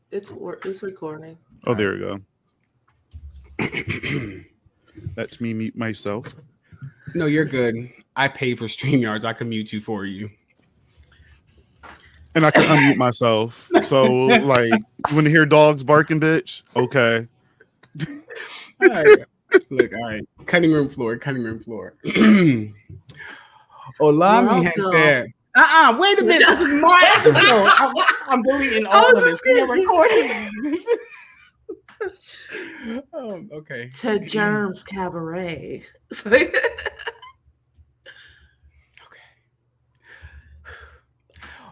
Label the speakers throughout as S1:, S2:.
S1: It's recording.
S2: Oh, there we go. That's me mute myself.
S3: No, you're good. I pay for StreamYards. I can mute you for you.
S2: And I can unmute myself. So, like, you want to hear dogs barking, bitch? Okay.
S3: All right. Look, all right. Cutting room floor. Hola, mi gente. Wait a minute. This is my episode. I'm deleting all of this. We're recording. Okay.
S1: To Germs Cabaret.
S3: Okay.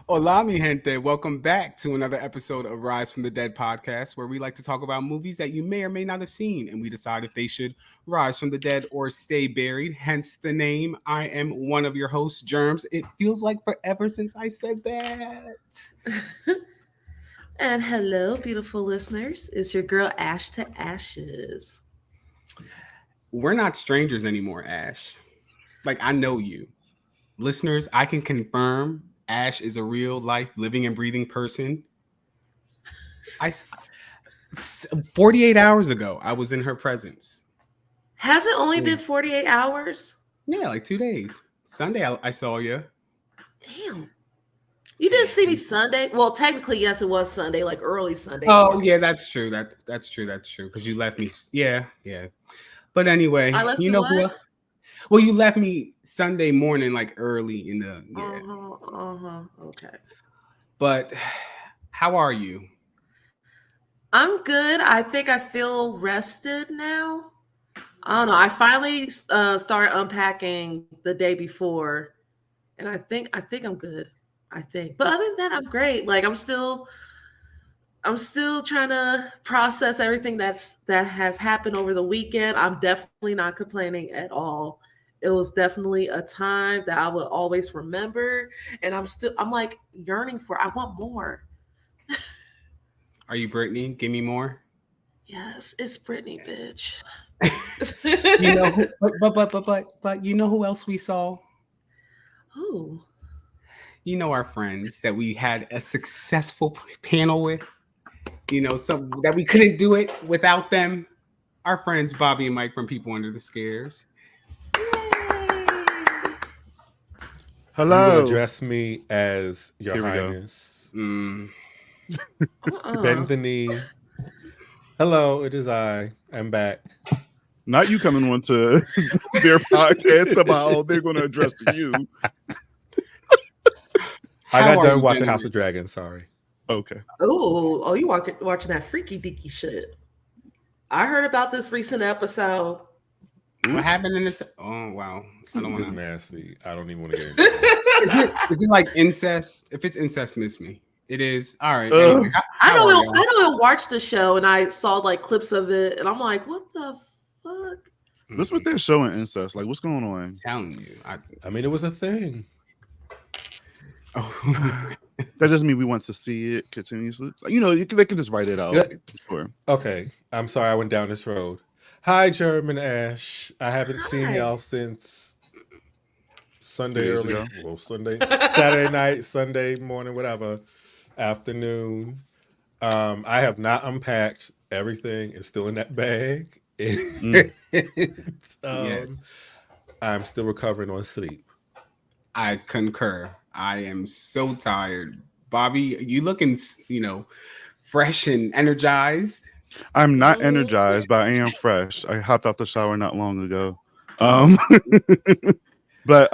S3: Hola, mi gente. Welcome back to another episode of Rise from the Dead podcast, where we like to talk about movies that you may or may not have seen, and we decide if they should rise from the dead or stay buried. Hence the name. I am one of your hosts, Germs. It feels like forever since I said that.
S1: And hello, beautiful listeners. It's your girl Ash to Ashes.
S3: We're not strangers anymore, Ash. Like, I know you. Listeners, I can confirm Ash is a real life living and breathing person. 48 hours ago, I was in her presence.
S1: Has it only been 48 hours?
S3: Yeah, like 2 days. Sunday, I saw you.
S1: Damn. You didn't see me Sunday? Well, technically, yes, it was Sunday, like early Sunday.
S3: Oh, morning. Yeah, that's true. That's true. Because you left me. Yeah. But anyway, you know who? Well, you left me Sunday morning, like early in the. Yeah.
S1: Okay.
S3: But how are you?
S1: I'm good. I think I feel rested now. I don't know. I finally started unpacking the day before, and I think I'm good. But other than that, I'm great. Like I'm still trying to process everything that has happened over the weekend. I'm definitely not complaining at all. It was definitely a time that I will always remember, and I'm like yearning for. I want more.
S3: Are you Brittany? Give me more.
S1: Yes, it's Brittany, bitch.
S3: You know, but you know who else we saw?
S1: Who?
S3: You know, our friends that we had a successful panel with. You know, some that we couldn't do it without them. Our friends Bobby and Mike from People Under the Scares.
S2: Hello.
S4: You will address me as Your Highness. Bend the knee. Hello, it is I. I'm back.
S2: Not you coming on to their podcast about how they're going to address you.
S4: I got done watching House of Dragons. Sorry.
S2: Okay.
S1: Oh, you watching that freaky deaky shit? I heard about this recent episode.
S3: What happened in this? Oh wow,
S4: I don't want to. It's nasty. I don't even want to get into it.
S3: Is it like incest? If it's incest, miss me. It is. All right.
S1: Anyway, I don't even watch the show, and I saw like clips of it, and I'm like, what the fuck?
S2: What's with that show and incest? Like, what's going on?
S3: I'm telling you.
S4: I mean, it was a thing.
S2: Oh. That doesn't mean we want to see it continuously. You know, they can just write it out.
S4: Sure. Okay. I'm sorry I went down this road. Hi, Germ and Ash. I haven't seen y'all since Sunday early. Well, Saturday night, Sunday morning, whatever, afternoon. I have not unpacked. Everything is still in that bag. Yes. I'm still recovering on sleep.
S3: I concur. I am so tired. Bobby, you looking, fresh and energized?
S2: I'm not energized, but I am fresh. I hopped out the shower not long ago. But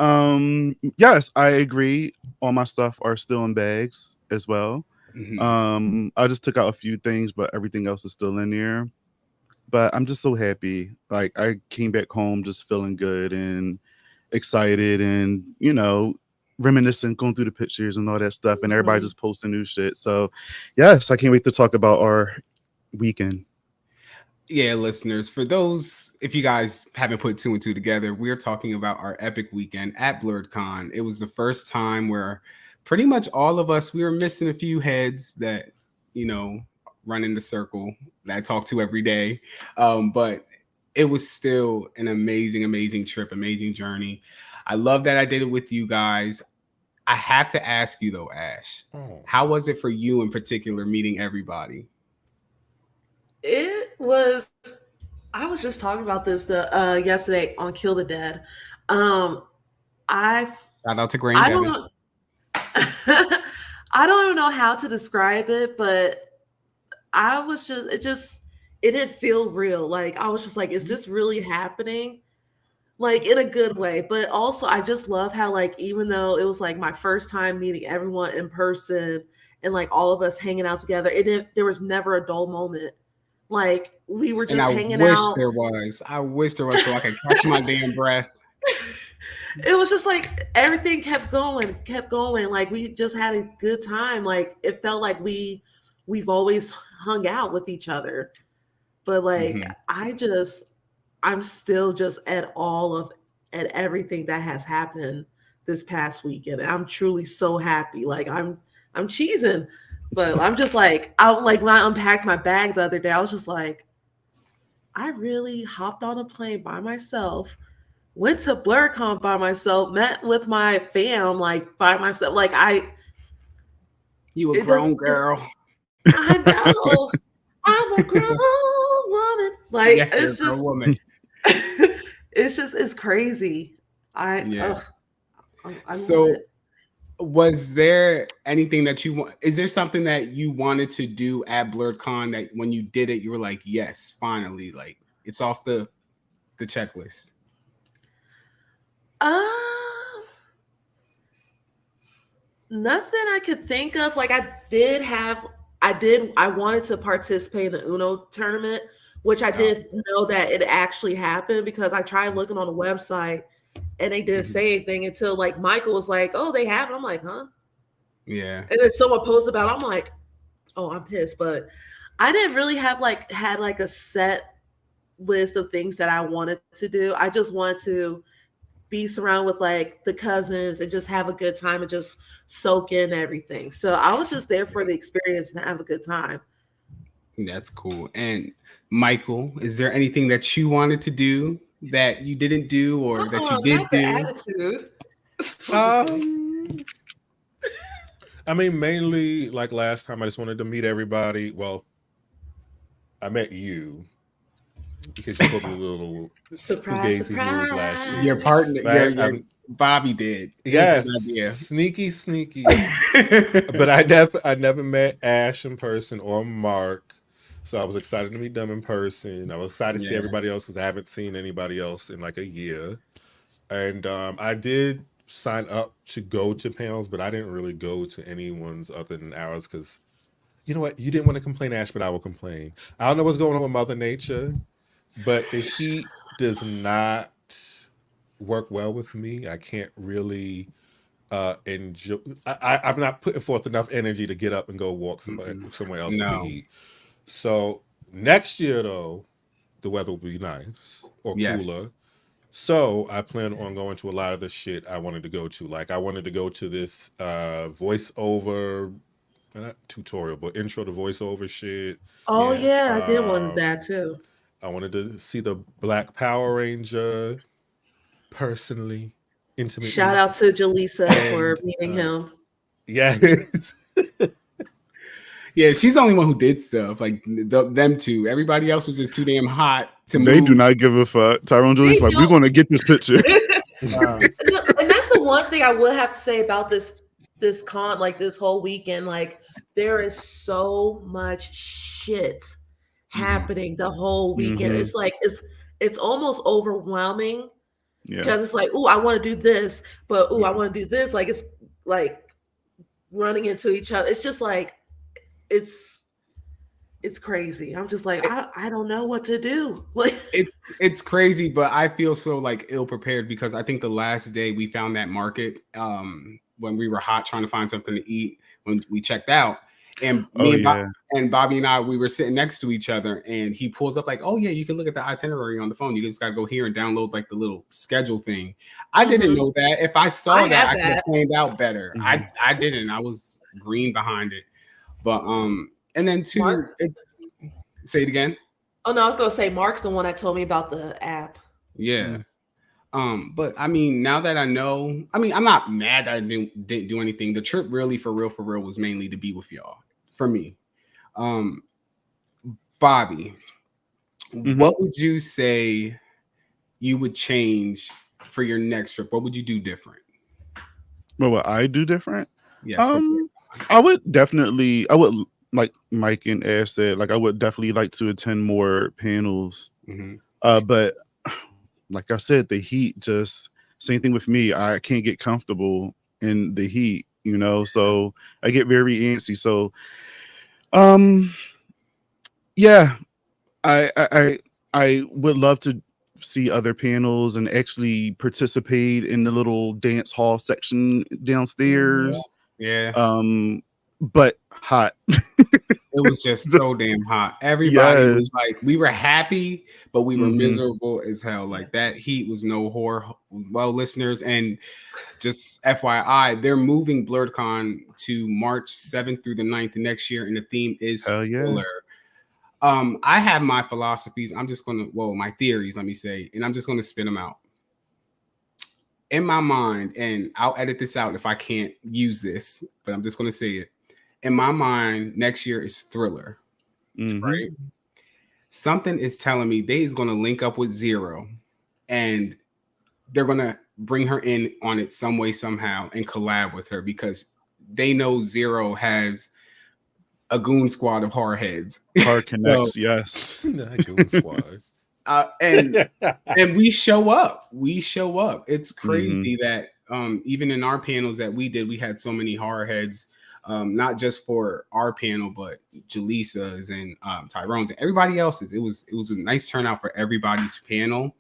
S2: yes, I agree. All my stuff are still in bags as well. Mm-hmm. I just took out a few things, but everything else is still in there. But I'm just so happy. Like I came back home just feeling good and excited and, reminiscing, going through the pictures and all that stuff, and everybody just posting new shit. So yes, I can't wait to talk about our weekend.
S3: Yeah, listeners, for those, if you guys haven't put two and two together, we're talking about our epic weekend at Blerdcon. It was the first time where pretty much all of us, we were missing a few heads that, run in the circle that I talk to every day. But it was still an amazing trip, amazing journey. I love that I did it with you guys. I have to ask you though, Ash, how was it for you in particular meeting everybody?
S1: It was. I was just talking about this yesterday on Kill the Dead. I've
S3: Shout out to Grand
S1: I
S3: Devin.
S1: don't know. I don't even know how to describe it, but I was it didn't feel real. Like I was just like, is this really happening? Like in a good way. But also I just love how like even though it was like my first time meeting everyone in person and like all of us hanging out together, there was never a dull moment. Like we were just hanging out.
S3: I wish there was so I could catch my damn breath.
S1: It was just like everything kept going. Like we just had a good time. Like it felt like we've always hung out with each other. But like I'm still just at everything that has happened this past weekend. And I'm truly so happy. Like I'm cheesing, but I'm just like when I unpacked my bag the other day, I was just like, I really hopped on a plane by myself, went to Blerdcon by myself, met with my fam like by myself. Like
S3: you a grown girl.
S1: I know. I'm a grown woman. Like
S3: yes,
S1: it's just
S3: a woman.
S1: it's crazy.
S3: So was there anything that you want? Is there something that you wanted to do at Blerdcon that when you did it, you were like, yes, finally, like it's off the checklist?
S1: Nothing I could think of. Like I wanted to participate in the Uno tournament, which I did know that it actually happened because I tried looking on the website and they didn't say anything until like Michael was like, oh, they have it. I'm like, huh?
S3: Yeah.
S1: And then someone posted about it. I'm like, oh, I'm pissed. But I didn't really had a set list of things that I wanted to do. I just wanted to be surrounded with like the cousins and just have a good time and just soak in everything. So I was just there for the experience and have a good time.
S3: That's cool. And Michael, is there anything that you wanted to do that you didn't do or that you did do?
S1: Attitude.
S4: I mean, mainly like last time I just wanted to meet everybody. Well, I met you because you pulled a little
S1: surprise
S4: move last year.
S3: Your partner, your Bobby did.
S4: Yes, sneaky. But I never met Ash in person or Mark, so I was excited to meet them in person. I was excited to see everybody else because I haven't seen anybody else in like a year. And I did sign up to go to panels, but I didn't really go to anyone's other than ours because, you know what? You didn't want to complain, Ash, but I will complain. I don't know what's going on with Mother Nature, but the heat does not work well with me. I can't really enjoy. I'm not putting forth enough energy to get up and go walk somewhere else with the heat. So next year, though, the weather will be nice or cooler. So I plan on going to a lot of the shit I wanted to go to. Like I wanted to go to this voiceover, not tutorial, but intro to voiceover shit.
S1: Oh yeah, I did want that too.
S4: I wanted to see the Black Power Ranger personally, intimately.
S1: Shout out to Jaleesa for meeting him.
S4: Yeah.
S3: Yeah, she's the only one who did stuff. Like them two. Everybody else was just too damn hot to move.
S2: They do not give a fuck. Tyrone Julie's like, we're going to get this picture.
S1: And that's the one thing I will have to say about this con, like this whole weekend. Like there is so much shit happening the whole weekend. It's like it's almost overwhelming because it's like, oh, I want to do this, but I want to do this. Like it's like running into each other. It's just like it's crazy. I'm just like, I don't know what to do. Like
S3: it's crazy, but I feel so like ill prepared because I think the last day we found that market when we were hot trying to find something to eat when we checked out. And and Bobby and I, we were sitting next to each other and he pulls up like, oh yeah, you can look at the itinerary on the phone. You just gotta go here and download like the little schedule thing. I didn't know that. If I saw that, I could have planned out better. I didn't. I was green behind it. But and then say it again.
S1: Oh no, I was gonna say Mark's the one that told me about the app.
S3: Yeah. But I mean, now that I know, I mean, I'm not mad that I didn't do anything. The trip really for real was mainly to be with y'all for me. Bobby, what would you say you would change for your next trip? What would you do different?
S2: What would I do different?
S3: Yes.
S2: I would like Mike and Ash said, like I would definitely like to attend more panels. But like I said, the heat just same thing with me. I can't get comfortable in the heat, you know, so I get very antsy. So yeah, I would love to see other panels and actually participate in the little dance hall section downstairs. But hot.
S3: It was just so damn hot. Everybody was like, we were happy, but we were miserable as hell. Like that heat was no horror. Well, listeners, and just FYI, they're moving Blerdcon to March 7th through the 9th next year, and the theme is thriller. I have my philosophies. I'm just gonna, my theories, let me say, and I'm just gonna spin them out. In my mind, and I'll edit this out if I can't use this, but I'm just gonna say it. In my mind, next year is thriller, right? Something is telling me they is gonna link up with Zero, and they're gonna bring her in on it some way, somehow, and collab with her because they know Zero has a goon squad of horror heads.
S2: Hard connects, yes.
S4: Goon squad.
S3: And we show up. It's crazy that even in our panels that we did, we had so many horror heads, not just for our panel, but Jaleesa's and Tyrone's and everybody else's. It was a nice turnout for everybody's panel.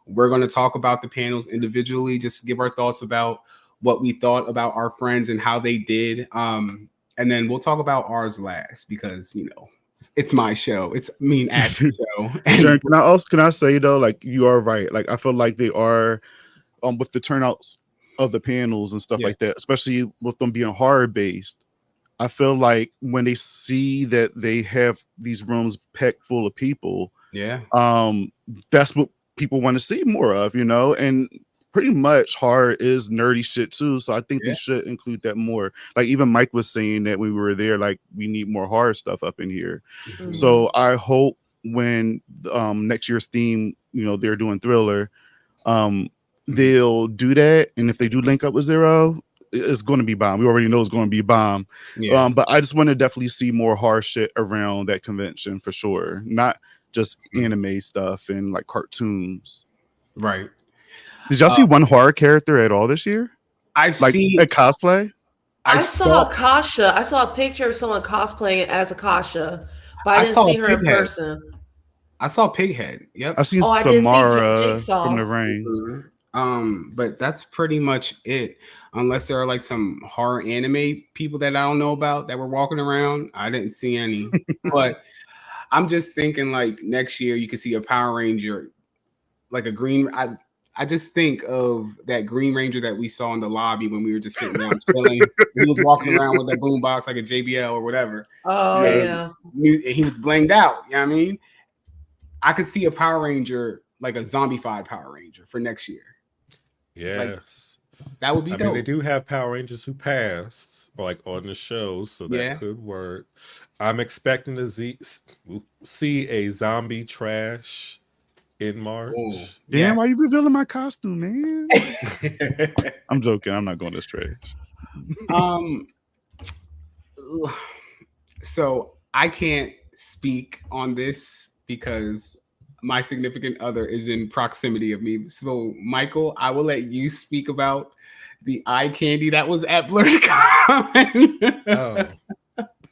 S3: We're going to talk about the panels individually, just give our thoughts about what we thought about our friends and how they did. And then we'll talk about ours last because, you know, it's my show. It's me and Ash's show.
S2: Jaron, can I say though, like you are right. Like I feel like they are with the turnouts of the panels and stuff like that, especially with them being horror based. I feel like when they see that they have these rooms packed full of people, that's what people want to see more of, you know, and pretty much horror is nerdy shit too. So I think they should include that more. Like even Mike was saying that when we were there, like we need more horror stuff up in here. So I hope when next year's theme, you know, they're doing thriller, they'll do that. And if they do link up with Zero, it's going to be bomb. We already know it's going to be bomb. But I just want to definitely see more horror shit around that convention for sure. Not just anime stuff and like cartoons.
S3: Right.
S2: Did y'all see one horror character at all this year?
S3: I see
S2: a cosplay.
S1: I saw Akasha. I saw a picture of someone cosplaying as Akasha, but I didn't see her in person.
S3: I saw Pighead. Yep.
S2: I seen Samara from The Ring.
S3: But that's pretty much it. Unless there are like some horror anime people that I don't know about that were walking around, I didn't see any. But I'm just thinking like next year you could see a Power Ranger, like a green. I just think of that Green Ranger that we saw in the lobby when we were just sitting down chilling. He was walking around with a boombox like a JBL or whatever.
S1: Oh yeah.
S3: He was blinged out. You know what I mean? I could see a Power Ranger, like a zombified Power Ranger for next year.
S4: Yes.
S3: Like, that would be dope.
S4: Mean, they do have Power Rangers who passed, like on the show, so that could work. I'm expecting to see a zombie trash in March.
S2: Ooh. Damn, why are you revealing my costume, man? I'm joking. I'm not going this trash.
S3: So I can't speak on this because my significant other is in proximity of me. So, Michael, I will let you speak about the eye candy that was at Blerdcon.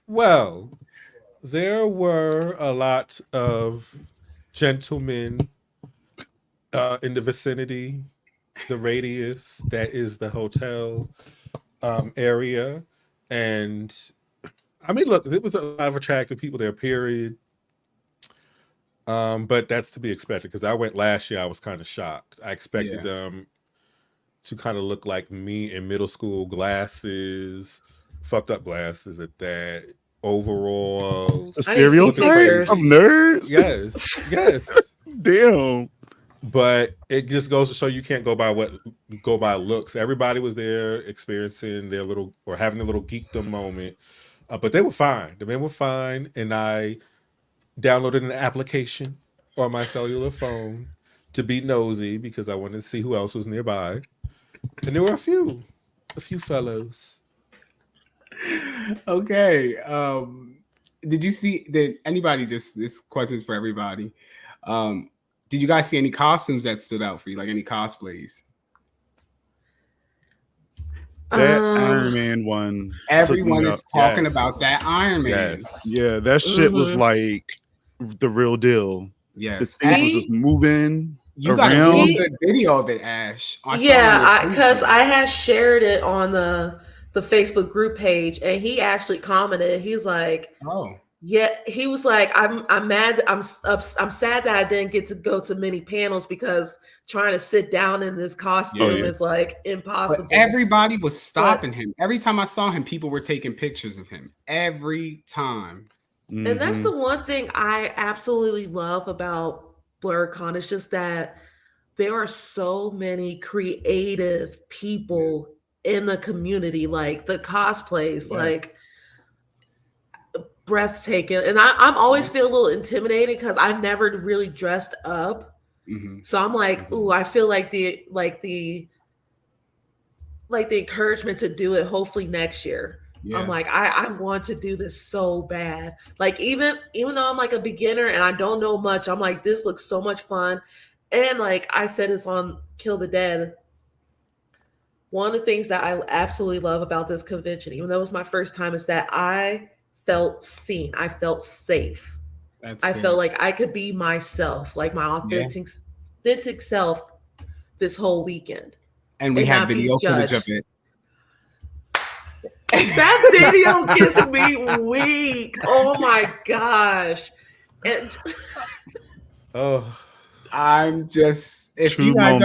S4: Well, there were a lot of gentlemen in the vicinity, the radius that is the hotel area. And I mean, look, it was a lot of attractive people there, period. But that's to be expected because I went last year. I was kind of shocked. I expected them to kind of look like me in middle school, glasses, fucked up glasses at that, overalls.
S2: A stereotype of nerds?
S4: Yes.
S2: Damn.
S4: But it just goes to show you can't go by looks. Everybody was there experiencing their little or having a little geekdom moment. But they were fine. The men were fine. And I downloaded an application on my cellular phone to be nosy because I wanted to see who else was nearby. And there were a few fellows.
S3: Okay. Did anybody, just this question is for everybody. Did you guys see any costumes that stood out for you? Like any cosplays?
S2: That Iron Man one.
S3: Everyone is talking about that Iron Man.
S4: Yes.
S2: Yeah, that shit was like the real deal.
S3: Yes.
S2: The things was just moving.
S3: You got a really good video of it, Ash.
S1: Because I had shared it on the Facebook group page, and he actually commented. He's like, "Oh, yeah." He was like, "I'm mad. I'm sad that I didn't get to go to many panels because trying to sit down in this costume is like impossible."
S3: But everybody was stopping him. Every time I saw him, people were taking pictures of him. Every time.
S1: And that's the one thing I absolutely love about Blerdcon. It's just that there are so many creative people in the community, like the cosplays, like breathtaking. And I'm always feel a little intimidated because I've never really dressed up. So I'm like, ooh, I feel like the encouragement to do it hopefully next year. Yeah. I'm like, I want to do this so bad. Like even though I'm like a beginner and I don't know much, I'm like, this looks so much fun. And like I said, it's on Kill the Dead. One of the things that I absolutely love about this convention, even though it was my first time, is that I felt seen. I felt safe. I felt like I could be myself, like my authentic self this whole weekend.
S3: And we have video footage of it.
S1: That video gets me weak. Oh my gosh. And
S3: I'm just, if you guys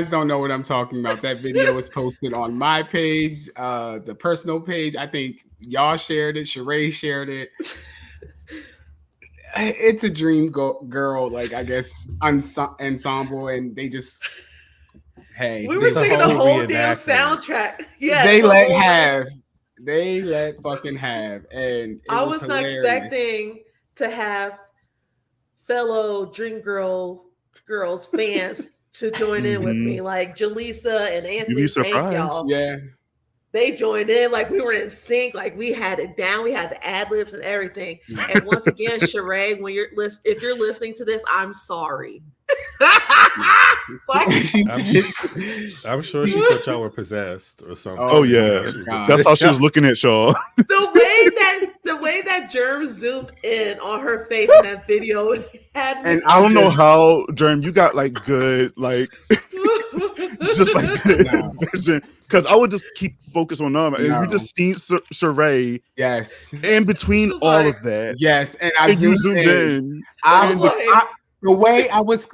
S3: don't know what I'm talking about, that video was posted on my page, the personal page. I think y'all shared it. Sheree shared it. It's a dream girl, like I guess ensemble, and they just
S1: we were singing the whole damn soundtrack. Yeah,
S3: they let fucking have, and
S1: I was not expecting to have fellow Dream girls fans to join in with me, like Jaleesa and Anthony.
S2: You'd be surprised.
S1: Thank y'all.
S3: Yeah,
S1: they joined in, like we were in sync, like we had it down, we had the ad libs and everything. And once again, Sheree, if you're listening to this, I'm sorry.
S4: I'm sure she thought y'all were possessed or something.
S2: Oh yeah, that's how she was looking at y'all.
S1: The way that Germ zoomed in on her face in that video had me.
S2: And I don't know how, Germ, you got like good, like just like good vision, because I would just keep focused on them, and you just seen Sheree, in between all of that,
S3: and you zoomed in. I was like, the way I was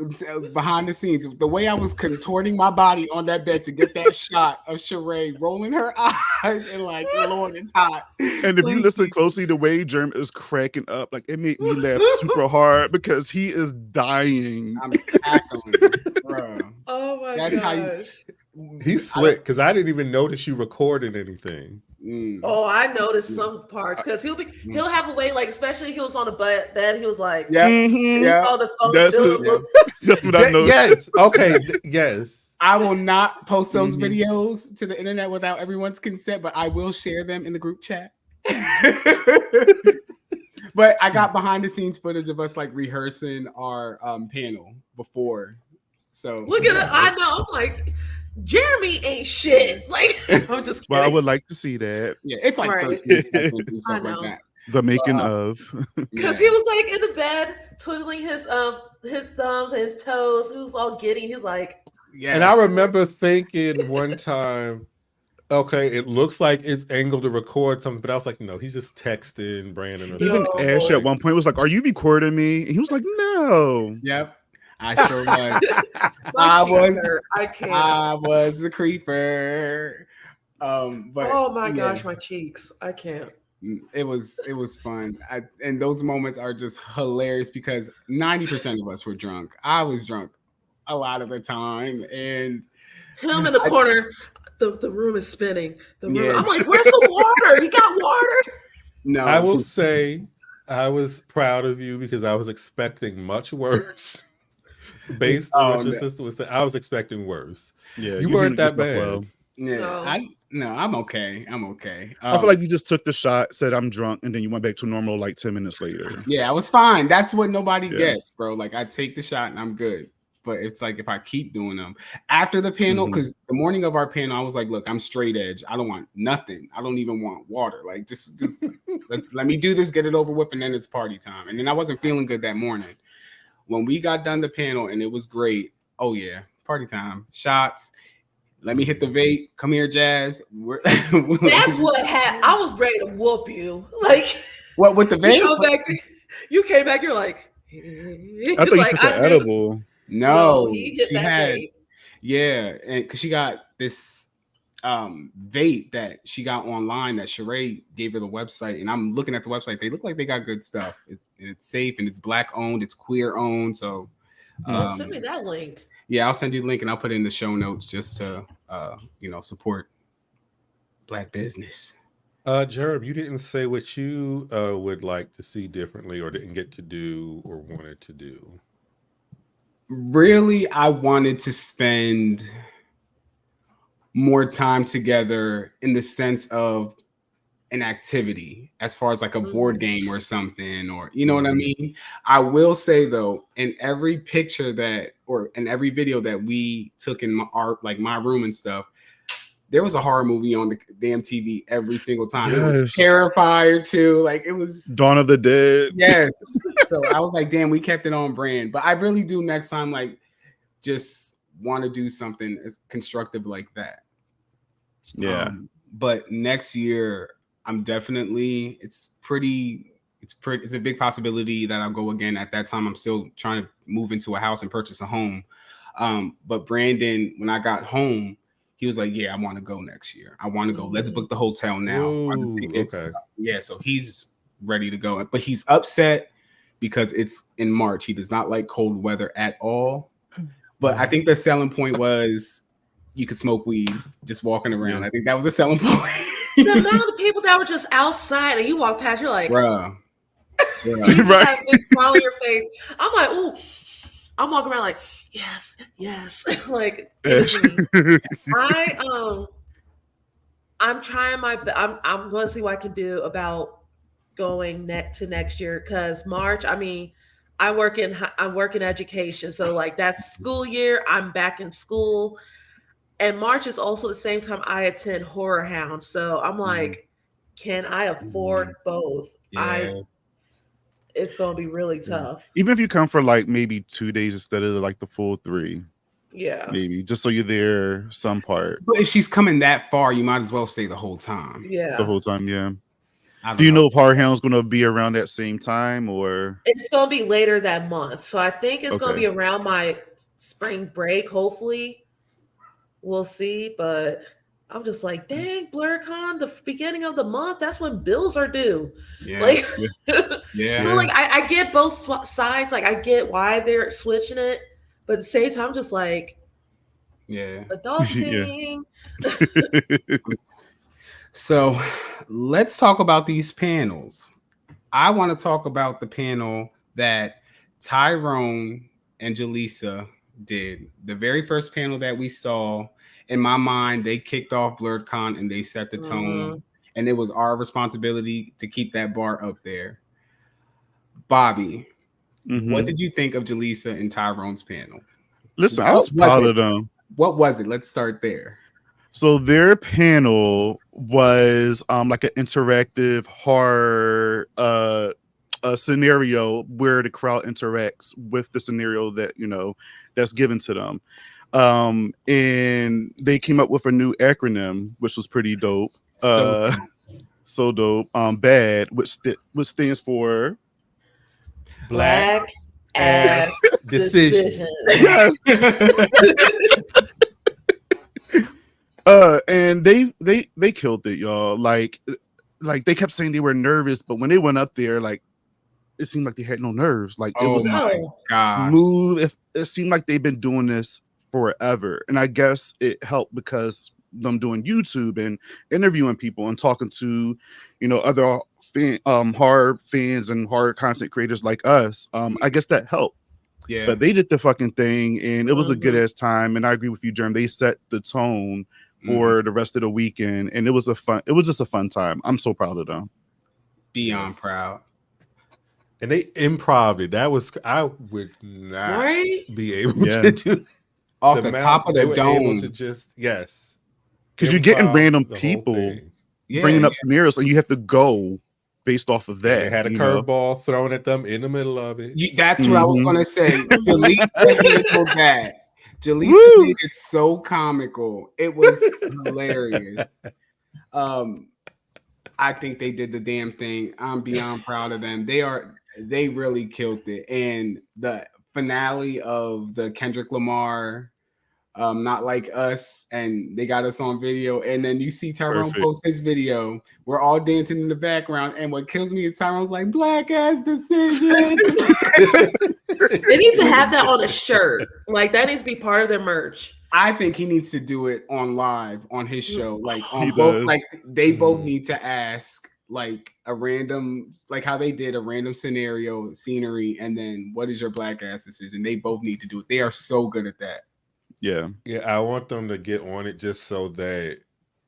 S3: behind the scenes, the way I was contorting my body on that bed to get that shot of Sheree rolling her eyes and like, Lord, it's hot.
S2: And if you listen closely, the way Germ is cracking up, like it made me laugh super hard because he is dying.
S3: I'm cackling, bro.
S1: Oh my gosh.
S4: He's slick because I didn't even notice you recorded anything.
S1: Oh, I noticed some parts because he'll have a way, like especially he was on the bed, he was like,
S2: saw
S1: the phone.
S2: That's what I noticed.
S4: Yes, okay, yes.
S3: I will not post those videos to the internet without everyone's consent, but I will share them in the group chat. But I got behind the scenes footage of us like rehearsing our panel before. So
S1: look at it. I know. I'm like, Jeremy ain't shit. Like, I'm just kidding.
S2: Well, I would like to see that.
S3: Yeah, it's like 13 seconds and stuff like that.
S2: The making of.
S1: Because he was like in the bed twiddling his thumbs and his toes. He was all giddy. He's like,
S4: yeah. And I remember thinking one time, okay, it looks like it's angled to record something, but I was like, no, he's just texting Brandon.
S2: Even Ash at one point was like, "Are you recording me?" And he was like, "No."
S3: Yep. I sure was. I was the creeper. But
S1: oh my gosh, my cheeks. I can't.
S3: It was fun. And those moments are just hilarious because 90% of us were drunk. I was drunk a lot of the time. And
S1: him in the corner, the room is spinning. I'm like, where's the water? You got water?
S4: No. I will say I was proud of you because I was expecting much worse. Based on what your sister was saying, I was expecting worse.
S2: Yeah,
S4: you weren't
S2: handled
S4: that
S2: yourself
S4: bad.
S2: well.
S3: Yeah, I'm okay. I'm okay.
S2: I feel like you just took the shot, said I'm drunk, and then you went back to normal like 10 minutes later.
S3: Yeah, I was fine. That's what nobody gets, bro. Like I take the shot and I'm good. But it's like if I keep doing them after the panel, because the morning of our panel, I was like, look, I'm straight edge. I don't want nothing. I don't even want water. Like just let me do this, get it over with, and then it's party time. And then I wasn't feeling good that morning. When we got done the panel and it was great. Oh yeah, party time. Shots. Let me hit the vape. Come here, Jazz.
S1: That's what happened. I was ready to whoop you. Like
S3: what with the vape?
S1: You came back. You're like,
S2: I thought you took an edible.
S3: No,
S1: he hit that vape.
S3: Yeah, and because she got this vape that she got online that Sheree gave her the website, and I'm looking at the website. They look like they got good stuff. It's safe and it's Black owned. It's queer owned. So
S1: send me that link.
S3: Yeah, I'll send you the link and I'll put it in the show notes just to support Black business.
S4: Jerb, you didn't say what you would like to see differently or didn't get to do or wanted to do.
S3: Really, I wanted to spend more time together in the sense of an activity, as far as like a board game or something, or you know what I mean? I will say though, in every picture or in every video that we took in my room and stuff, there was a horror movie on the damn TV every single time. Yes. It was Terrifier too. Like it was
S2: Dawn of the Dead.
S3: Yes. So I was like, damn, we kept it on brand. But I really do next time, like, just want to do something as constructive like that.
S2: Yeah.
S3: But next year, I'm definitely, it's a big possibility that I'll go again. At that time, I'm still trying to move into a house and purchase a home. But Brandon, when I got home, he was like, yeah, I want to go next year. I want to go. Let's book the hotel now.
S4: Ooh, okay.
S3: Yeah, so he's ready to go. But he's upset because it's in March. He does not like cold weather at all. But I think the selling point was you could smoke weed just walking around. I think that was a selling point.
S1: The amount of people that were just outside and you walk past, you're like,
S3: bruh.
S1: You have a big smile on your face. I'm like, ooh. I'm walking around like, yes. Like, I'm trying I'm going to see what I can do about going to next year, because March, I mean, I work in education, so like that's school year. I'm back in school, and March is also the same time I attend Horror Hound. So I'm like, can I afford both?
S3: Yeah.
S1: It's gonna be really tough.
S2: Even if you come for like maybe 2 days instead of like the full 3.
S1: Yeah.
S2: Maybe just so you're there some part.
S3: But if she's coming that far, you might as well stay the whole time.
S1: Yeah.
S2: The whole time, yeah. Do you know if Horror Hound's gonna be around that same time, or
S1: it's gonna be later that month? So I think it's gonna be around my spring break, hopefully. We'll see, but I'm just like, dang, Blerdcon, the beginning of the month, that's when bills are due.
S3: Yeah.
S1: Like,
S3: yeah.
S1: So like, I get both sides. Like, I get why they're switching it, but at the same time, I'm just like, adulting.
S3: So let's talk about these panels. I want to talk about the panel that Tyrone and Jaleesa did. The very first panel that we saw. In my mind, they kicked off Blerdcon and they set the tone, and it was our responsibility to keep that bar up there. Bobby, what did you think of Jaleesa and Tyrone's panel?
S2: Listen, I was proud of them.
S3: What was it? Let's start there.
S2: So their panel was like an interactive horror scenario where the crowd interacts with the scenario that that's given to them. And they came up with a new acronym, which was pretty dope. So dope. BAD, which stands for
S1: Black Ass Decision.
S2: Yes. And they killed it, y'all. Like they kept saying they were nervous, but when they went up there, like it seemed like they had no nerves. Like it was smooth. It seemed like they've been doing this forever, and I guess it helped because them doing YouTube and interviewing people and talking to other horror fans and horror content creators like us, I guess that helped.
S3: Yeah.
S2: But they did the fucking thing, and it was a good ass time. And I agree with you, Germ. They set the tone for the rest of the weekend, and it was just a fun time. I'm so proud of them.
S3: Beyond proud.
S4: And they improv it. That was, I would not be able to do
S3: off the top of the dome.
S4: Able to just because
S2: you're getting random people bringing up scenarios, and you have to go based off of that.
S4: They had a curveball thrown at them in the middle of it.
S3: That's what I was gonna say. Jalisa handled that. Jalisa made it so comical. It was hilarious. I think they did the damn thing. I'm beyond proud of them. They really killed it. And the finale of the Kendrick Lamar Not Like Us, and they got us on video, and then you see Tyrone post his video. We're all dancing in the background, and what kills me is Tyrone's like, black ass decision.
S1: They need to have that on a shirt. Like, that needs to be part of their merch.
S3: I think he needs to do it on live on his show. Like on both, like they both need to ask like a random, like how they did a random scenario, scenery, and then what is your black ass decision? They both need to do it. They are so good at that.
S2: Yeah.
S4: I want them to get on it just so that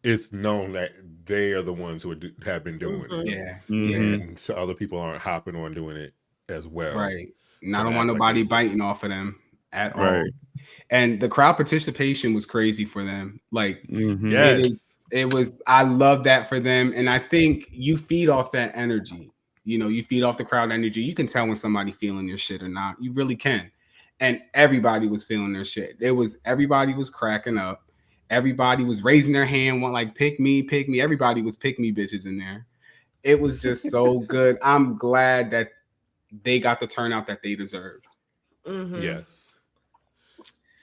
S4: it's known that they are the ones who have been doing it.
S3: Yeah.
S4: And so other people aren't hopping on doing it as well.
S3: Right. And I don't want nobody biting off of them at all. And the crowd participation was crazy for them. Like, it was, I love that for them. And I think you feed off that energy. You know, you feed off the crowd energy. You can tell when somebody feeling your shit or not. You really can. And everybody was feeling their shit. Everybody was cracking up. Everybody was raising their hand, one like, pick me, pick me. Everybody was pick me bitches in there. It was just so good. I'm glad that they got the turnout that they deserved.
S4: Yes.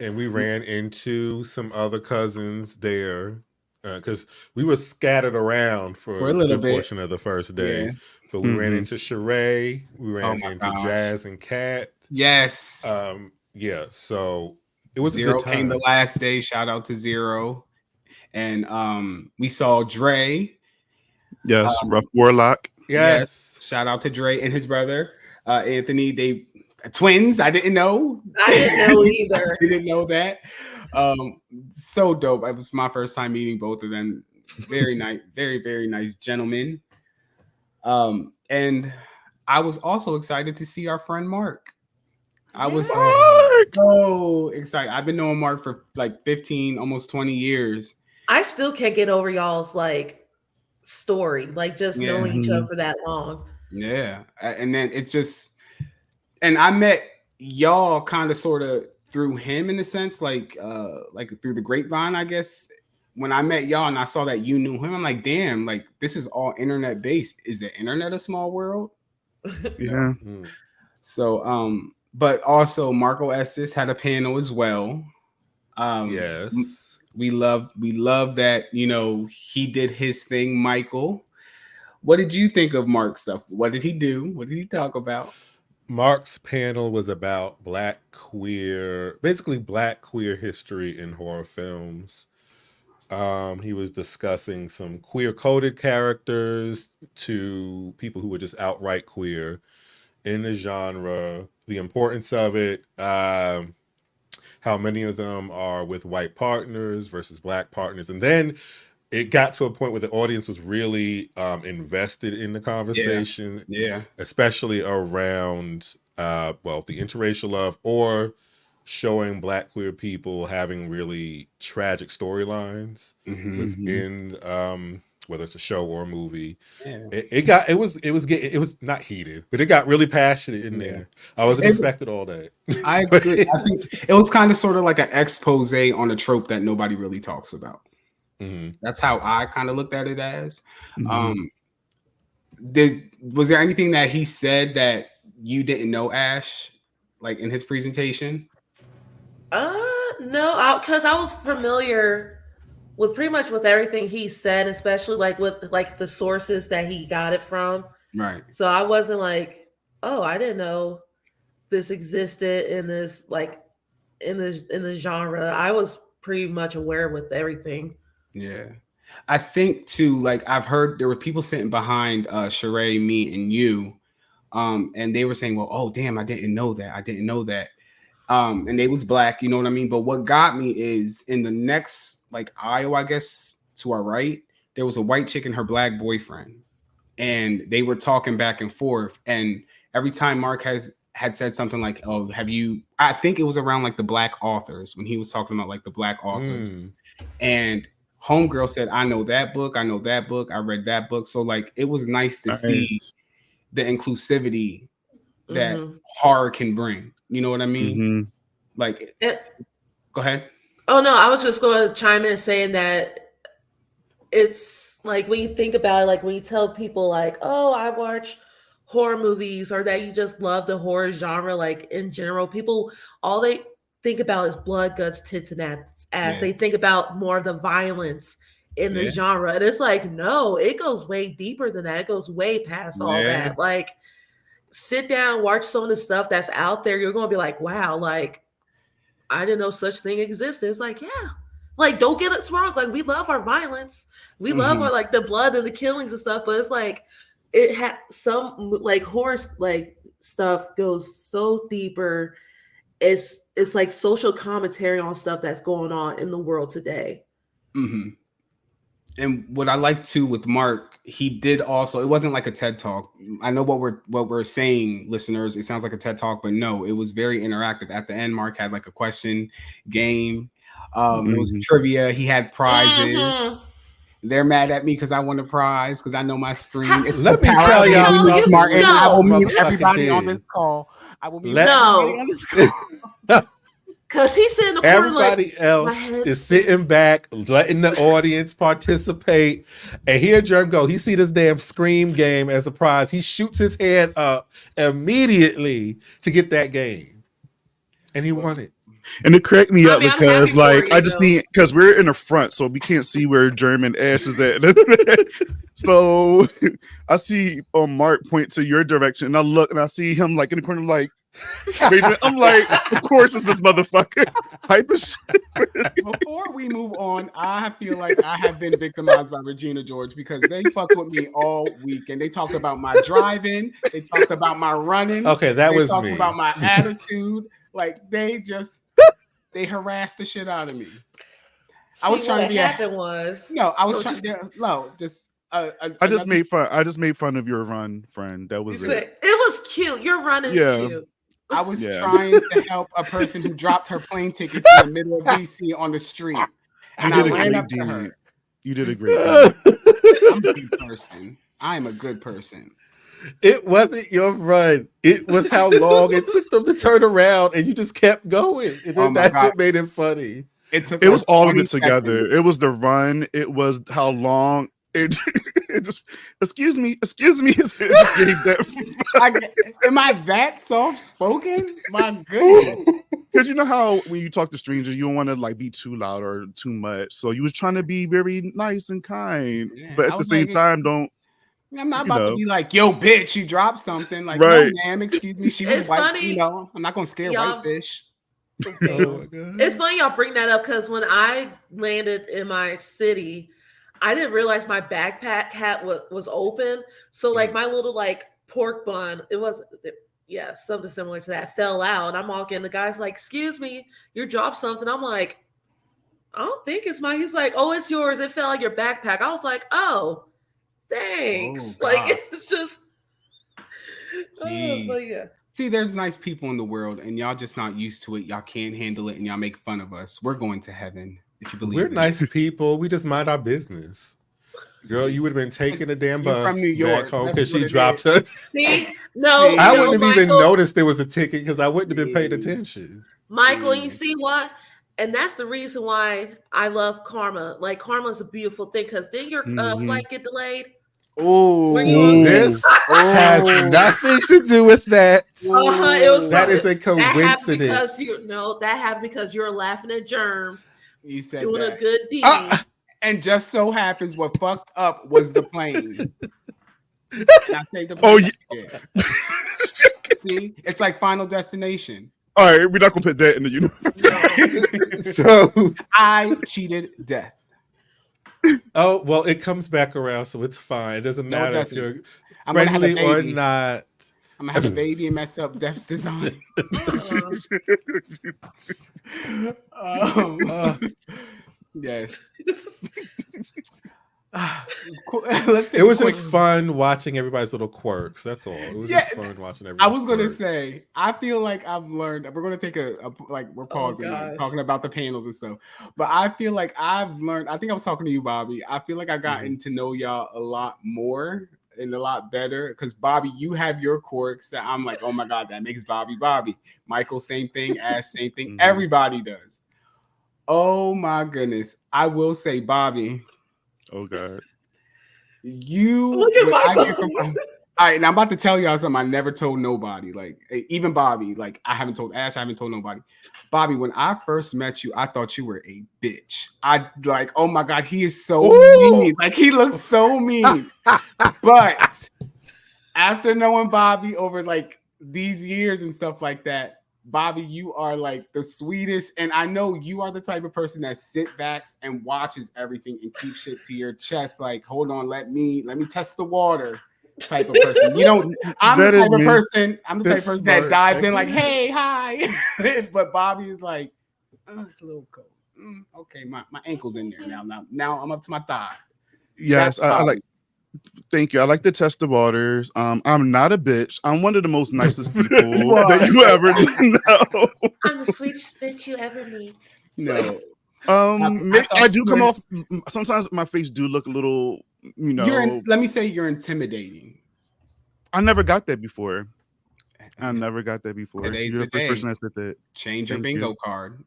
S4: And we ran into some other cousins there because we were scattered around for a little portion of the first day. But we ran into Sheree, we ran into Jazz and Kat.
S3: Yes.
S4: So it was
S3: Zero
S4: a good time.
S3: came the last day. Shout out to Zero. And we saw Dre.
S2: Yes, Rough Warlock.
S3: Yes. Shout out to Dre and his brother, Anthony. They twins. I didn't know.
S1: I didn't know either.
S3: I didn't know that. So dope. It was my first time meeting both of them. Very nice, very, very nice gentlemen. And I was also excited to see our friend Mark. I was so excited. I've been knowing Mark for like 15, almost 20 years.
S1: I still can't get over y'all's like story, like just knowing each other for that long.
S3: Yeah. And then it just, and I met y'all kind of sort of through him in a sense, like through the grapevine, I guess. When I met y'all and I saw that you knew him, I'm like, damn, like this is all internet based. Is the internet a small world?
S2: Yeah.
S3: So, but also Marco Estes had a panel as well.
S4: Yes.
S3: We love that, you know, he did his thing, Michael. What did you think of Mark's stuff? What did he do? What did he talk about?
S4: Mark's panel was about Black queer history in horror films. He was discussing some queer coded characters to people who were just outright queer in the genre, the importance of it, how many of them are with white partners versus Black partners. And then it got to a point where the audience was really invested in the conversation, especially around the interracial love or showing Black queer people having really tragic storylines within whether it's a show or a movie. It was not heated, but it got really passionate in there. I wasn't expecting all that.
S3: I agree. I think it was kind of sort of like an expose on a trope that nobody really talks about. That's how I kind of looked at it as. Was there anything that he said that you didn't know, Ash, like in his presentation?
S1: No, because I was familiar with pretty much with everything he said, especially like with like the sources that he got it from.
S3: Right.
S1: So I wasn't like, oh, I didn't know this existed in this like in the genre. I was pretty much aware with everything.
S3: Yeah. I think too, like I've heard there were people sitting behind Sheree, me, and you, and they were saying, "Well, oh damn, I didn't know that. I didn't know that." And they was black, you know what I mean? But what got me is in the next like aisle, I guess, to our right, there was a white chick and her black boyfriend, and they were talking back and forth. And every time Mark had said something like, "Oh, have you?" I think it was around like the black authors when he was talking about like the black authors, and homegirl said, "I know that book. I know that book. I read that book." So like, it was nice to see the inclusivity that horror can bring. You know what I mean? Like, go ahead.
S1: Oh no, I was just going to chime in saying that it's like when you think about it, like when you tell people like, "Oh, I watch horror movies," or that you just love the horror genre, like in general, people all they think about is blood, guts, tits, and ass.
S3: Yeah.
S1: They think about more of the violence in the genre, and it's like, no, it goes way deeper than that. It goes way past all that. Like, sit down, watch some of the stuff that's out there. You're gonna be like, wow, like I didn't know such thing existed. It's like, yeah, like don't get us wrong. Like we love our violence, we love our like the blood and the killings and stuff, but it's like it had some like horror like stuff goes so deeper. It's like social commentary on stuff that's going on in the world today.
S3: And what I like too with Mark, he did also, it wasn't like a TED Talk. I know what we're saying, listeners, it sounds like a TED Talk, but no, it was very interactive. At the end, Mark had like a question game. It was trivia. He had prizes. They're mad at me because I won a prize because I know my screen.
S4: Let me tell y'all,
S3: Martin. I will mute everybody on this call. I will mute everybody on this call.
S1: Because he's sitting in the corner.
S4: Everybody else is sitting back, letting the audience participate. And here Germ go. He see this damn Scream game as a prize. He shoots his hand up immediately to get that game. And he won it.
S2: And it cracked me up because like I just need because we're in the front, so we can't see where German Ash is at. So I see Mark point to your direction, and I look and I see him like in the corner, like I'm like, of course it's this motherfucker. Hype as shit.
S3: Before we move on, I feel like I have been victimized by Regina George because they fucked with me all week, and they talked about my driving, they talked about my running.
S4: Okay, that was me.
S3: They talked about my attitude. Like they harassed the shit out of me. I was trying to be
S2: I just made fun. I just made fun of your run, friend. That was it.
S1: It was cute. Your run is cute.
S3: I was trying to help a person who dropped her plane ticket to the middle of DC on the street. And I ran up to her.
S2: You did a great job.
S3: I'm a good person. I am a good person.
S4: It wasn't your run. It was how long it took them to turn around, and you just kept going. And that's what made it funny.
S2: It was all of it together. It was the run. It was how long. It just excuse me. It just gave that.
S3: Am I that soft spoken? My goodness.
S2: Because you know how when you talk to strangers, you don't want to like be too loud or too much. So you was trying to be very nice and kind, but at the same time, don't.
S3: I'm not about to be like, yo, bitch, you dropped something. Like, no, ma'am, excuse me. She was white. Funny. You know, I'm not gonna scare white fish.
S1: It's funny y'all bring that up because when I landed in my city, I didn't realize my backpack hat was open. So like my little like pork bun, it was something similar to that, fell out. I'm walking, the guy's like, excuse me, you dropped something. I'm like, I don't think it's mine. He's like, oh, it's yours. It fell out your backpack. I was like, oh, thanks. Like it's just but yeah.
S3: See, there's nice people in the world, and y'all just not used to it. Y'all can't handle it, and y'all make fun of us. We're going to heaven, if you believe
S4: we're nice people. We just mind our business. Girl, you would have been taking a damn bus
S3: from New York
S4: back home because she dropped her.
S1: See, no,
S4: I wouldn't have even noticed there was a ticket because I wouldn't have been paying attention.
S1: Michael, you see what? And that's the reason why I love karma. Like karma is a beautiful thing because then your flight get delayed.
S3: Oh,
S4: this has nothing to do with that. That is a coincidence.
S1: That happened because you're laughing at germs.
S3: You said
S1: doing
S3: that.
S1: A good deed.
S3: And just so happens what fucked up was the plane. See, it's like Final Destination.
S2: All right, we're not gonna put that in the universe.
S4: So
S3: I cheated death.
S4: Oh, well, it comes back around, so it's fine. It doesn't
S3: No, it
S4: matter if
S3: doesn't.
S4: you're
S3: I'm gonna have a
S4: friendly or
S3: baby.
S4: not.
S3: I'm gonna have a baby and mess up Def's design. Yes.
S4: It was just fun watching everybody's little quirks. That's all. It was just fun watching everybody.
S3: I was gonna say, I feel like I've learned. We're gonna take we're pausing, talking about the panels and stuff. But I feel like I've learned. I think I was talking to you, Bobby. I feel like I've gotten to know y'all a lot more and a lot better. Because Bobby, you have your quirks that I'm like, oh my god, that makes Bobby Bobby. Michael, same thing. Ash, same thing. Everybody does. Oh my goodness. I will say, Bobby.
S2: Oh God.
S3: You
S1: look at Michael.
S3: All right, now I'm about to tell y'all something I never told nobody. Like even Bobby, like I haven't told Ash, I haven't told nobody. Bobby, when I first met you, I thought you were a bitch. I like, oh my god, he is so mean. Like he looks so mean. But after knowing Bobby over like these years and stuff like that, Bobby, you are like the sweetest, and I know you are the type of person that sit back and watches everything and keeps shit to your chest. Like, hold on, let me test the water, type of person. You don't. I'm the type of person. I'm the type of person that dives in like, hey, hi. But Bobby is like, oh, it's a little cold. Okay, my ankle's in there now. I'm up to my thigh.
S2: Yes, I like. Thank you. I like to test the waters. I'm not a bitch. I'm one of the most nicest people that you ever know.
S1: I'm the sweetest bitch you ever meet.
S3: No.
S2: I do come off. Sometimes my face do look a little,
S3: let me say you're intimidating.
S2: I never got that before. You're the first person that said that.
S3: Change your bingo card.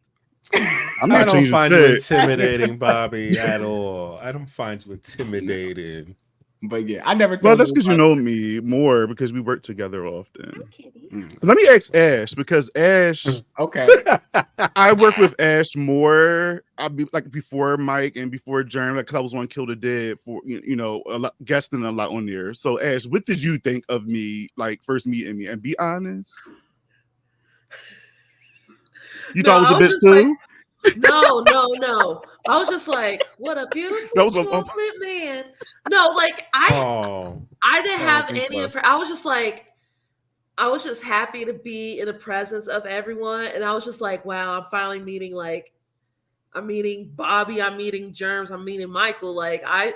S2: I don't
S4: find you intimidating, Bobby, at all. I don't find you intimidating.
S3: But yeah, I never.
S2: Well, that's because you know me more because we work together often. Let me ask Ash because Ash.
S3: Okay.
S2: I work with Ash more. I'll be like before Mike and before Jerm, like I was on Kill the Dead for a lot, guesting a lot on there. So Ash, what did you think of me like first meeting me? And be honest, you thought I was a bitch too.
S1: No. I was just like, what a beautiful chocolate man. No, like I didn't have any of her. I was just like, I was just happy to be in the presence of everyone. And I was just like, wow, I'm finally meeting I'm meeting Bobby, I'm meeting Germs, I'm meeting Michael. Like I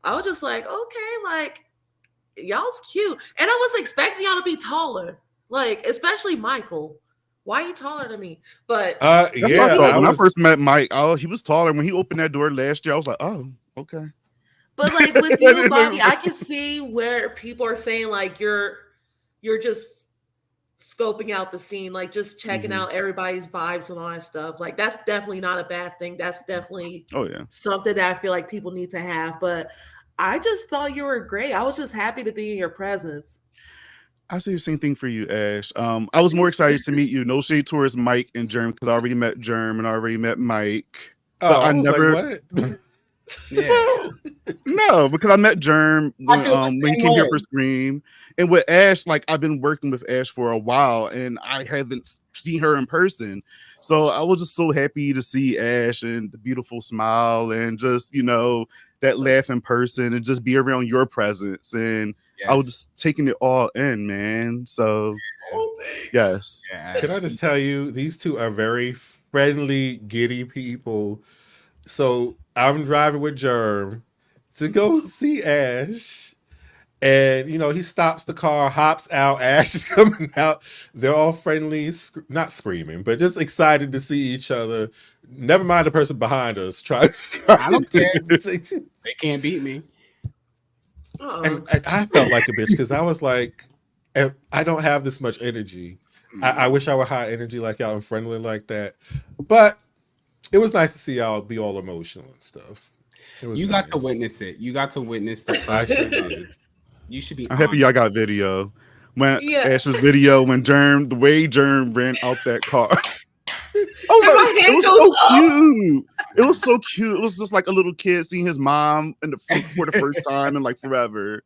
S1: was just like, okay, like y'all's cute. And I was expecting y'all to be taller, like especially Michael. Why are you taller than me? But
S2: when I first met Mike, he was taller. When he opened that door last year, I was like, oh, okay.
S1: But like with you, Bobby, I can see where people are saying like you're just scoping out the scene, like just checking out everybody's vibes and all that stuff. Like that's definitely not a bad thing. That's definitely something that I feel like people need to have. But I just thought you were great. I was just happy to be in your presence.
S2: I say the same thing for you, Ash. I was more excited to meet you. No shade towards Mike and Germ because I already met Germ and I already met Mike. But I never.
S4: Like, what?
S2: Yeah. No, because I met Germ when he came here for Scream, and with Ash, like I've been working with Ash for a while, and I haven't seen her in person. So I was just so happy to see Ash and the beautiful smile and just that laugh in person and just be around your presence and. Yes. I was just taking it all in, man. So, yes.
S4: Yeah. Can I just tell you, these two are very friendly, giddy people. So I'm driving with Germ to go see Ash. And, he stops the car, hops out. Ash is coming out. They're all friendly, not screaming, but just excited to see each other. Never mind the person behind us.
S3: I don't care. They can't beat me.
S4: And I felt like a bitch because I was like, I don't have this much energy. I wish I were high energy like y'all and friendly like that. But it was nice to see y'all be all emotional and stuff.
S3: You got to witness it. You got to witness the
S4: I sure did.
S3: You should be.
S2: I'm happy y'all got video. When Ash's video, when the way Germ ran out that car. It was so cute. It was so cute. It was just like a little kid seeing his mom for the first time in like forever.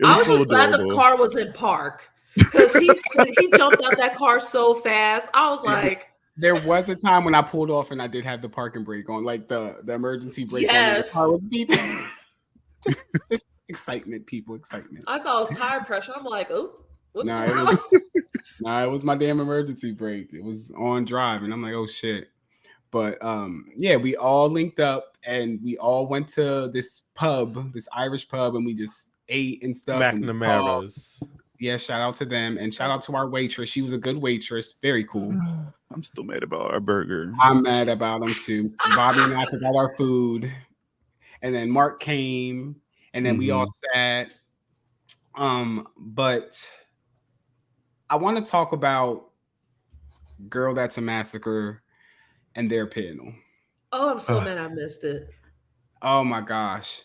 S1: I was just glad the car was in park because he jumped out that car so fast. I was like,
S3: There was a time when I pulled off and I did have the parking brake on, like the emergency brake on. The car was beeping. just excitement, people, excitement.
S1: I thought it was tire pressure. I'm like, oh, what's going on?
S3: It was my damn emergency brake. It was on drive, and I'm like, oh shit. But yeah, we all linked up and we all went to this pub, this Irish pub, and we just ate and stuff.
S4: McNamara's.
S3: Yeah, shout out to them and shout out to our waitress. She was a good waitress. Very cool.
S2: I'm still mad about our burger.
S3: I'm mad about them too. Bobby and I forgot our food. And then Mark came and then we all sat. But I want to talk about Girl That's a Massacre and their panel.
S1: Oh, I'm so mad I missed it.
S3: Oh my gosh.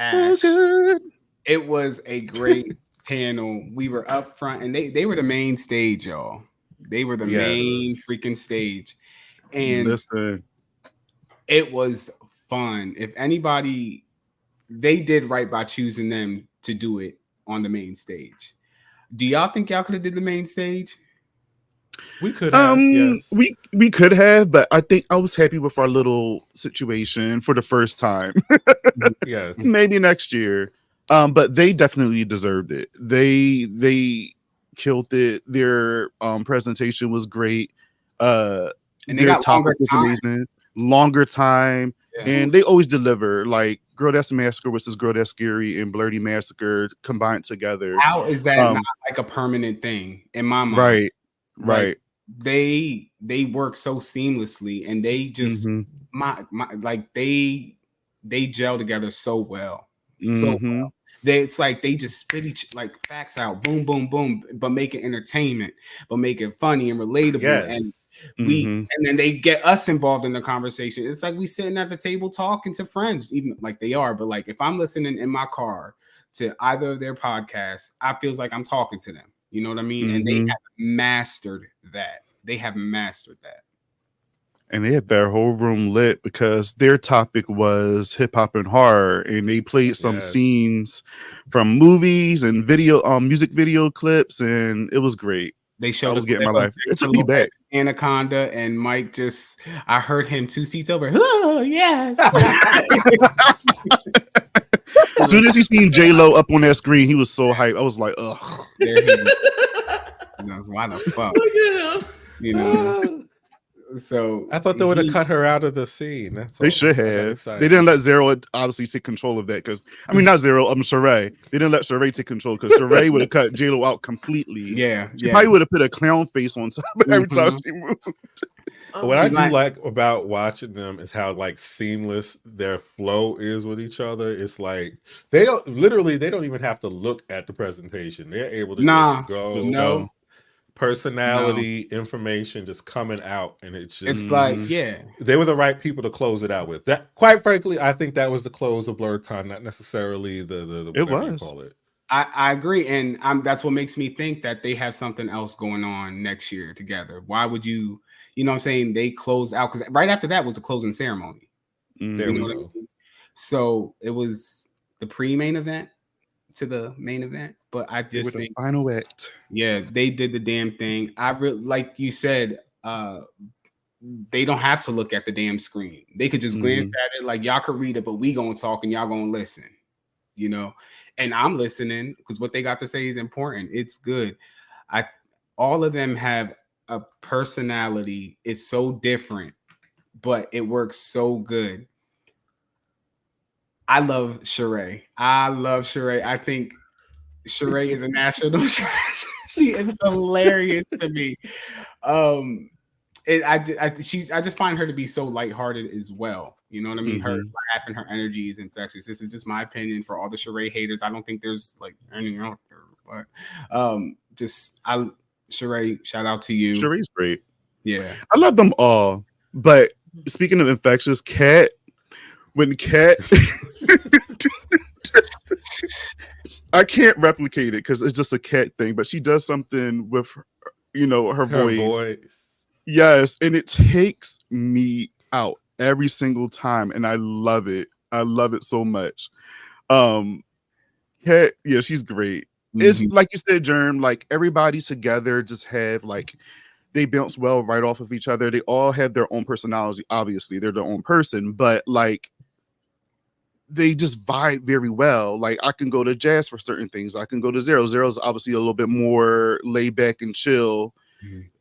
S2: So good.
S3: It was a great panel. We were up front and they were the main stage, y'all. They were the main freaking stage. And
S2: listen,
S3: it was fun. If anybody, they did right by choosing them to do it on the main stage. Do y'all think y'all could have did the main stage?
S4: We could have, yes.
S2: we could have, but I think I was happy with our little situation for the first time.
S4: Yes.
S2: Maybe next year. But they definitely deserved it. They killed it. Their presentation was great. And their topic was amazing. Longer time. Yeah. And they always deliver. Like Girl That's a Massacre versus Girl That's Scary and Blurdy Massacre combined together.
S3: How is that not like a permanent thing in my mind?
S2: Right.
S3: They work so seamlessly and they just they gel together so well. So well. It's like they just spit like facts out, boom, boom, boom, but make it entertainment, but make it funny and relatable. Yes. And then they get us involved in the conversation. It's like we sitting at the table talking to friends, even like they are. But like if I'm listening in my car to either of their podcasts, I feels like I'm talking to them. You know what I mean? And they have mastered that.
S2: And they had their whole room lit because their topic was hip hop and horror, and they played some scenes from movies and music video clips, and it was great.
S3: They showed us
S2: getting my life. It took me back.
S3: Anaconda, and Mike I heard him 2 seats over. Oh yes.
S2: As soon as he seen J-Lo up on that screen, he was so hyped. I was like, ugh.
S3: Why the fuck? You know. So
S4: I thought they would have cut her out of the scene.
S2: They should have. They didn't let Zero obviously take control of that because not Zero. Sheree. They didn't let Sheree take control because Sheree would have cut J-Lo out completely. She probably would have put a clown face on top every time she moved.
S4: What I do like about watching them is how like seamless their flow is with each other. It's like they don't even have to look at the presentation. They're able to just go. Personality, information just coming out, and it's
S3: like
S4: they were the right people to close it out with. That, quite frankly, I think that was the close of Blerdcon, not necessarily the
S2: it was.
S4: You call it.
S3: I agree, and that's what makes me think that they have something else going on next year together. Why would you know what I'm saying? They close out because right after that was the closing ceremony.
S4: There we go. I mean?
S3: So it was the pre-main event to the main event, but I just think
S2: the final act.
S3: Yeah, they did the damn thing. I really, like you said, they don't have to look at the damn screen. They could just glance at it, like y'all could read it, but we gonna talk and y'all gonna listen, you know. And I'm listening because what they got to say is important. It's good. All of them have a personality. It's so different, but it works so good. I love Sheree. I think Sheree is a national treasure. She is hilarious to me. I just find her to be so lighthearted as well. You know what I mean? Her laugh and her energy is infectious. This is just my opinion for all the Sheree haters. I don't think there's like anything out there, but Sheree, shout out to you.
S2: Sheree's great.
S3: Yeah,
S2: I love them all. But speaking of infectious, Kat. When Kat, I can't replicate it because it's just a Kat thing, but she does something with, her voice. Yes, and it takes me out every single time, and I love it. I love it so much. Kat, she's great. It's like you said, Germ. Like everybody together, just have like they bounce well right off of each other. They all have their own personality. Obviously, they're their own person, but like they just vibe very well. Like I can go to Jazz for certain things. I can go to Zero. Zero's obviously a little bit more laid back and chill.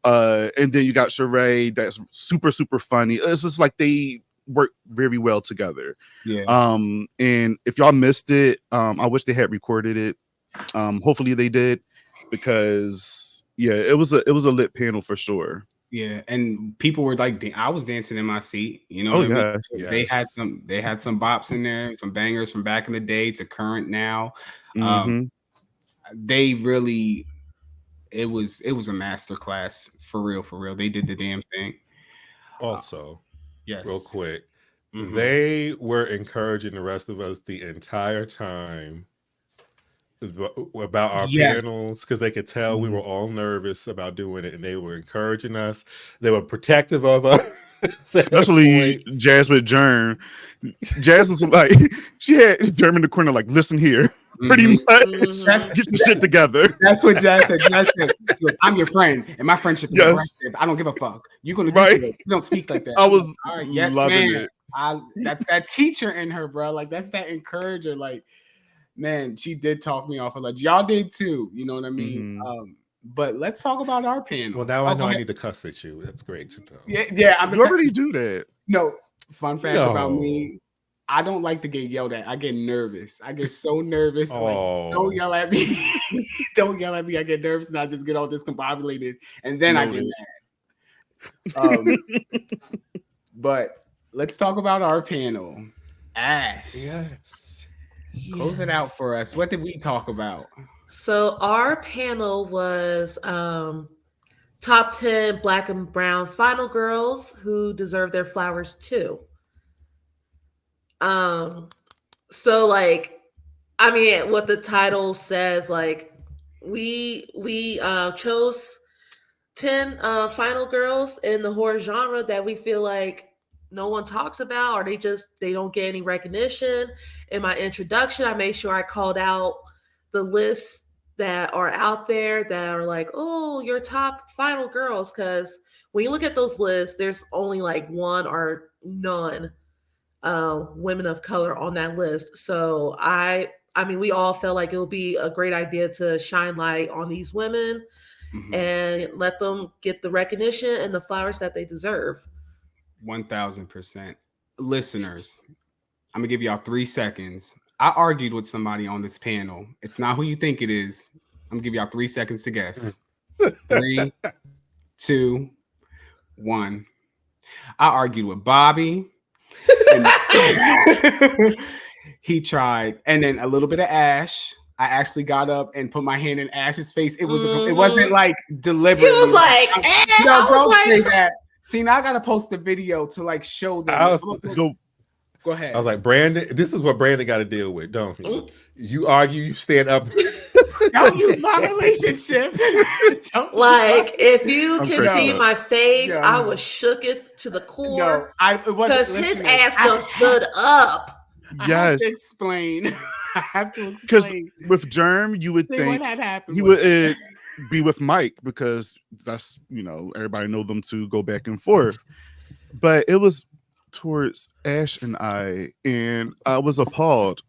S2: And then you got Sheree, that's super, super funny. It's just like they work very well together.
S3: Yeah.
S2: And if y'all missed it, I wish they had recorded it. Hopefully they did, because yeah, it was a lit panel for sure.
S3: Yeah, and people were like, I was dancing in my seat. You know,
S2: Oh,
S3: what I mean?
S2: yes.
S3: They had some bops in there, some bangers from back in the day to current now. They really, it was a masterclass for real, for real. They did the damn thing.
S4: Also,
S3: yes,
S4: real quick, they were encouraging the rest of us the entire time about our panels, because they could tell we were all nervous about doing it, and they were encouraging us. They were protective of us,
S2: especially Jazz with Germ. Jazz was like, she had Germ in the corner, like, listen here, pretty much, get your shit together.
S3: That's what Jazz said. Jazz said, he goes, I'm your friend, and my friendship is aggressive. I don't give a fuck. You're gonna do it. You don't speak like that.
S2: I was
S3: all right, yes,
S2: loving
S3: man.
S2: it.
S3: That's that teacher in her, bro. Like, that's that encourager. Like, man, she did talk me off a ledge. Y'all did too. You know what I mean? But let's talk about our panel.
S4: Well, now I know I need to cuss at you. That's great to know.
S3: Yeah.
S2: You already do that.
S3: No, fun fact about me, I don't like to get yelled at. I get nervous. I get so nervous. Like, don't yell at me. Don't yell at me. I get nervous and I just get all discombobulated, and then I get mad. But let's talk about our panel. Ash.
S4: Yes.
S3: Close it out for us. What did we talk about?
S1: So our panel was top 10 Black and brown final girls who deserve their flowers too. So like, I mean, what the title says, like we chose 10 final girls in the horror genre that we feel like no one talks about, or they don't get any recognition. In my introduction, I made sure I called out the lists that are out there that are like, oh, your top final girls. Because when you look at those lists, there's only like one or none women of color on that list. So I mean, we all felt like it would be a great idea to shine light on these women and let them get the recognition and the flowers that they deserve.
S3: 1000%. Listeners, I'm gonna give y'all 3 seconds. I argued with somebody on this panel. It's not who you think it is. I'm gonna give y'all 3 seconds to guess. 3, 2, 1. I argued with Bobby. He tried, and then a little bit of Ash. I actually got up and put my hand in Ash's face. It was it wasn't like deliberate.
S1: He was like,
S3: that. See, now I gotta post the video to like show them. Go ahead.
S4: I was like, Brandon, this is what Brandon got to deal with, don't you? You argue, you stand up.
S3: Don't use my relationship.
S1: Like, if you can see my face, I was shooketh to the core. Because his ass done stood up.
S2: Yes.
S3: I have to explain.
S2: Because with Germ, you would think he would be with Mike, because that's, everybody know them to go back and forth. But it was towards Ash and I was appalled.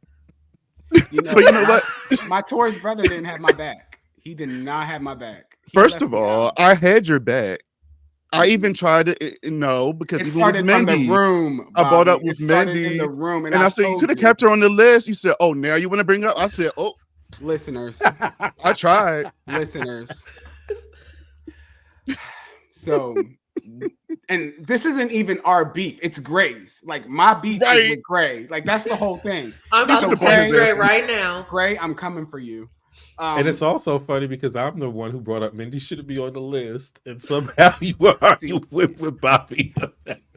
S3: But you know what? My Taurus brother didn't have my back. He did not have my back.
S2: First of all, I had your back. I even tried to because
S3: it
S2: even with Mindy, I brought up with Mindy
S3: in the room,
S2: and I said you could have kept her on the list. You said, "Oh, now you want to bring up?" I said, "Oh,
S3: listeners,
S2: I tried."
S3: Listeners, so. And this isn't even our beef. It's Gray's. Like, my beef is with Gray. Like, that's the whole thing.
S1: I'm about to text Gray right now.
S3: Gray, I'm coming for you.
S4: And it's also funny because I'm the one who brought up Mindy shouldn't be on the list, and somehow you were arguing with Bobby.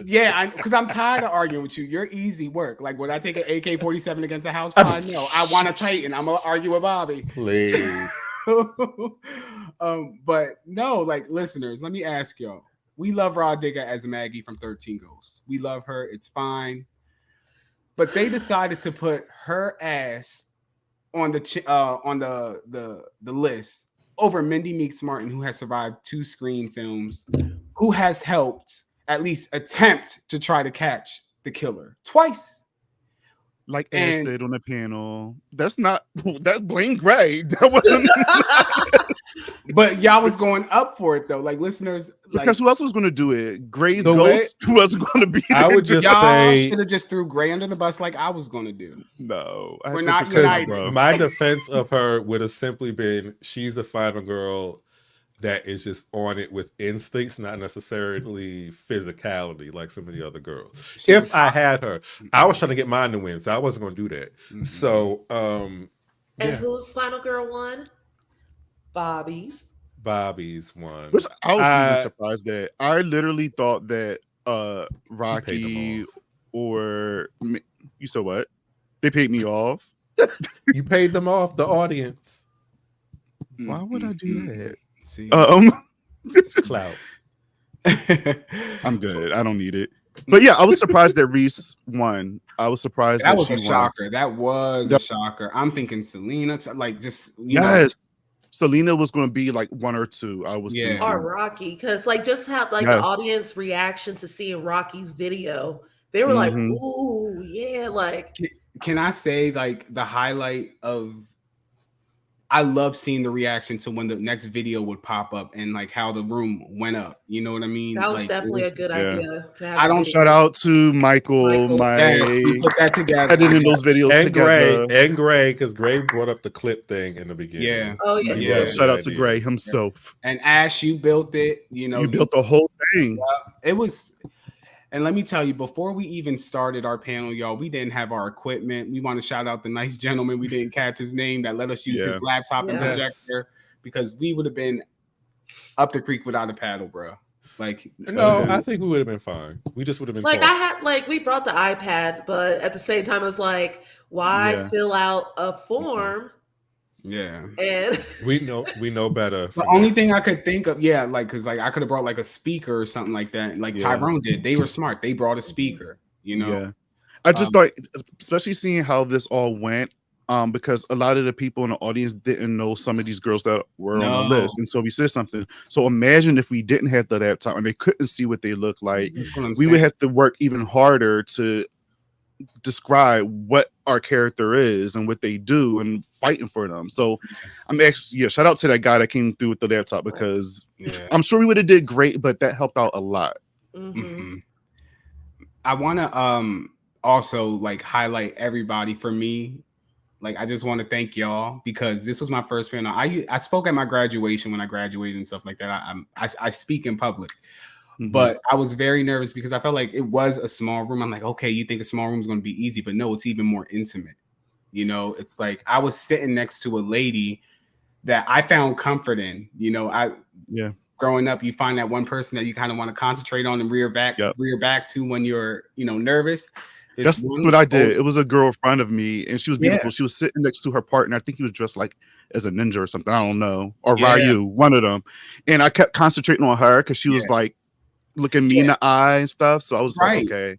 S3: Yeah, because I'm tired of arguing with you. You're easy work. Like, when I take an AK-47 against a house fire, no, I want a Titan. I'm gonna argue with Bobby.
S4: Please.
S3: But no, like, listeners, let me ask y'all. We love Rod Digger as Maggie from 13 Ghosts. We love her. It's fine. But they decided to put her ass on the list over Mindy Meeks Martin, who has survived 2 Scream films, who has helped at least attempt to try to catch the killer twice.
S2: Like Ash said on the panel, that's Blaine Gray. That wasn't.
S3: But y'all was going up for it though, like listeners.
S2: Because who else was going to do it? Gray's
S4: The
S2: ghost. Who was going to be?
S4: I would just
S3: y'all
S4: say
S3: should have just threw Gray under the bus, like I was going to do.
S2: No,
S3: we're not united.
S2: Bro.
S4: My defense of her would have simply been she's a final girl that is just on it with instincts, not necessarily physicality like some of the other girls. If I had her, I was trying to get mine to win, so I wasn't going to do that. Mm-hmm. So,
S1: and whose final girl won? Bobby's
S4: won.
S2: Which I was even surprised that. I literally thought that Rocky or you said what? They paid me off.
S4: You paid them off, the audience.
S2: Why would I do that?
S3: See,
S4: it's clout.
S2: I'm good. I don't need it. But yeah, I was surprised that Reese won. I was surprised
S3: that was
S2: she
S3: a shocker. That was a shocker. I'm thinking Selena, like just you know.
S2: Selena was going to be like 1 or 2. I was thinking.
S1: Or Rocky, because like just have like the audience reaction to seeing Rocky's video. They were like, "Ooh, yeah!" Like,
S3: can I say like the highlight of? I love seeing the reaction to when the next video would pop up and like how the room went up. You know what I mean?
S1: That was
S3: like,
S1: definitely a good idea to have.
S3: I don't
S2: shout out to Michael.
S3: Put that together.
S2: Editing those videos
S4: and
S2: together.
S4: Gray, because Gray brought up the clip thing in the beginning.
S3: Yeah.
S1: Oh yeah.
S2: Shout out to Gray himself.
S3: And Ash, you built it. You know,
S2: you built the whole thing.
S3: It was. And let me tell you, before we even started our panel, y'all, we didn't have our equipment. We want to shout out the nice gentleman. We didn't catch his name that let us use his laptop and projector, because we would have been up the creek without a paddle, bro. Like,
S4: no, I think we would have been fine. We just would have been
S1: like we brought the iPad, but at the same time, it was like, why fill out a form?
S3: Yeah,
S1: and
S4: we know better.
S3: The only thing I could think of, because like I could have brought like a speaker or something like that, like Tyrone did. They were smart. They brought a speaker. You know,
S2: I just thought, especially seeing how this all went, because a lot of the people in the audience didn't know some of these girls that were on the list, and so we said something. So imagine if we didn't have the laptop and they couldn't see what they look like, we would have to work even harder to describe what our character is and what they do and fighting for them. So I'm actually shout out to that guy that came through with the laptop, because I'm sure we would have did great, but that helped out a lot.
S3: I want to also like highlight everybody. For me, like I just want to thank y'all, because this was my first panel. I spoke at my graduation when I graduated and stuff like that. I speak in public. But I was very nervous because I felt like it was a small room. I'm like, okay, you think a small room is going to be easy, but no, it's even more intimate. You know, it's like I was sitting next to a lady that I found comfort in. You know, growing up, you find that one person that you kind of want to concentrate on and rear back to when you're, nervous.
S2: That's what I did. It was a girl in front of me, and she was beautiful. She was sitting next to her partner. I think he was dressed like as a ninja or something. I don't know, or Ryu, one of them. And I kept concentrating on her because she was like looking me in the eye and stuff. So I was like, okay,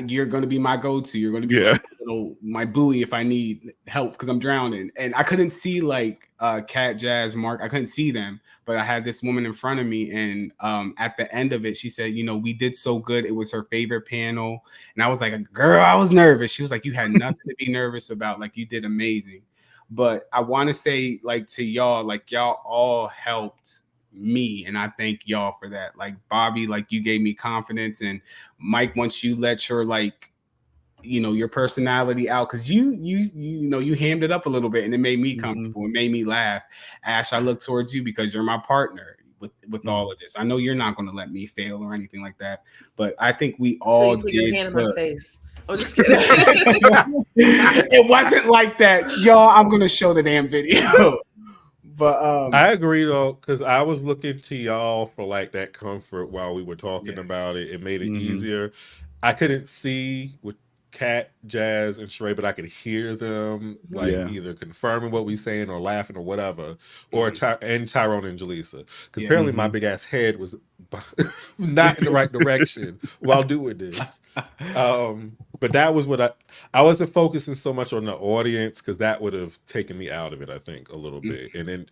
S3: you're going to be my go-to. You're going to be my buoy if I need help because I'm drowning. And I couldn't see like Kat, Jazz, Mark. I couldn't see them, but I had this woman in front of me. And at the end of it, she said, we did so good. It was her favorite panel. And I was like, girl, I was nervous. She was like, you had nothing to be nervous about. Like, you did amazing. But I want to say, like, to y'all, like, y'all all helped me, and I thank y'all for that. Like Bobby, like you gave me confidence, and Mike, once you let your like your personality out, because you hammed it up a little bit and it made me comfortable. It made me laugh. Ash, I look towards you because you're my partner with all of this. I know you're not going to let me fail or anything like that, but I think we all
S1: so you put
S3: did
S1: your hand in my face. I'm just kidding.
S3: It wasn't like that, y'all. I'm going to show the damn video. But
S4: I agree though, because I was looking to y'all for like that comfort while we were talking about it. It made it easier. I couldn't see with Kat, Jazz, and Sheree, but I could hear them like either confirming what we saying or laughing or whatever, or and Tyrone and Jaleesa, because apparently my big ass head was not in the right direction while doing this. But that was what I wasn't focusing so much on the audience, because that would have taken me out of it, I think, a little bit. And then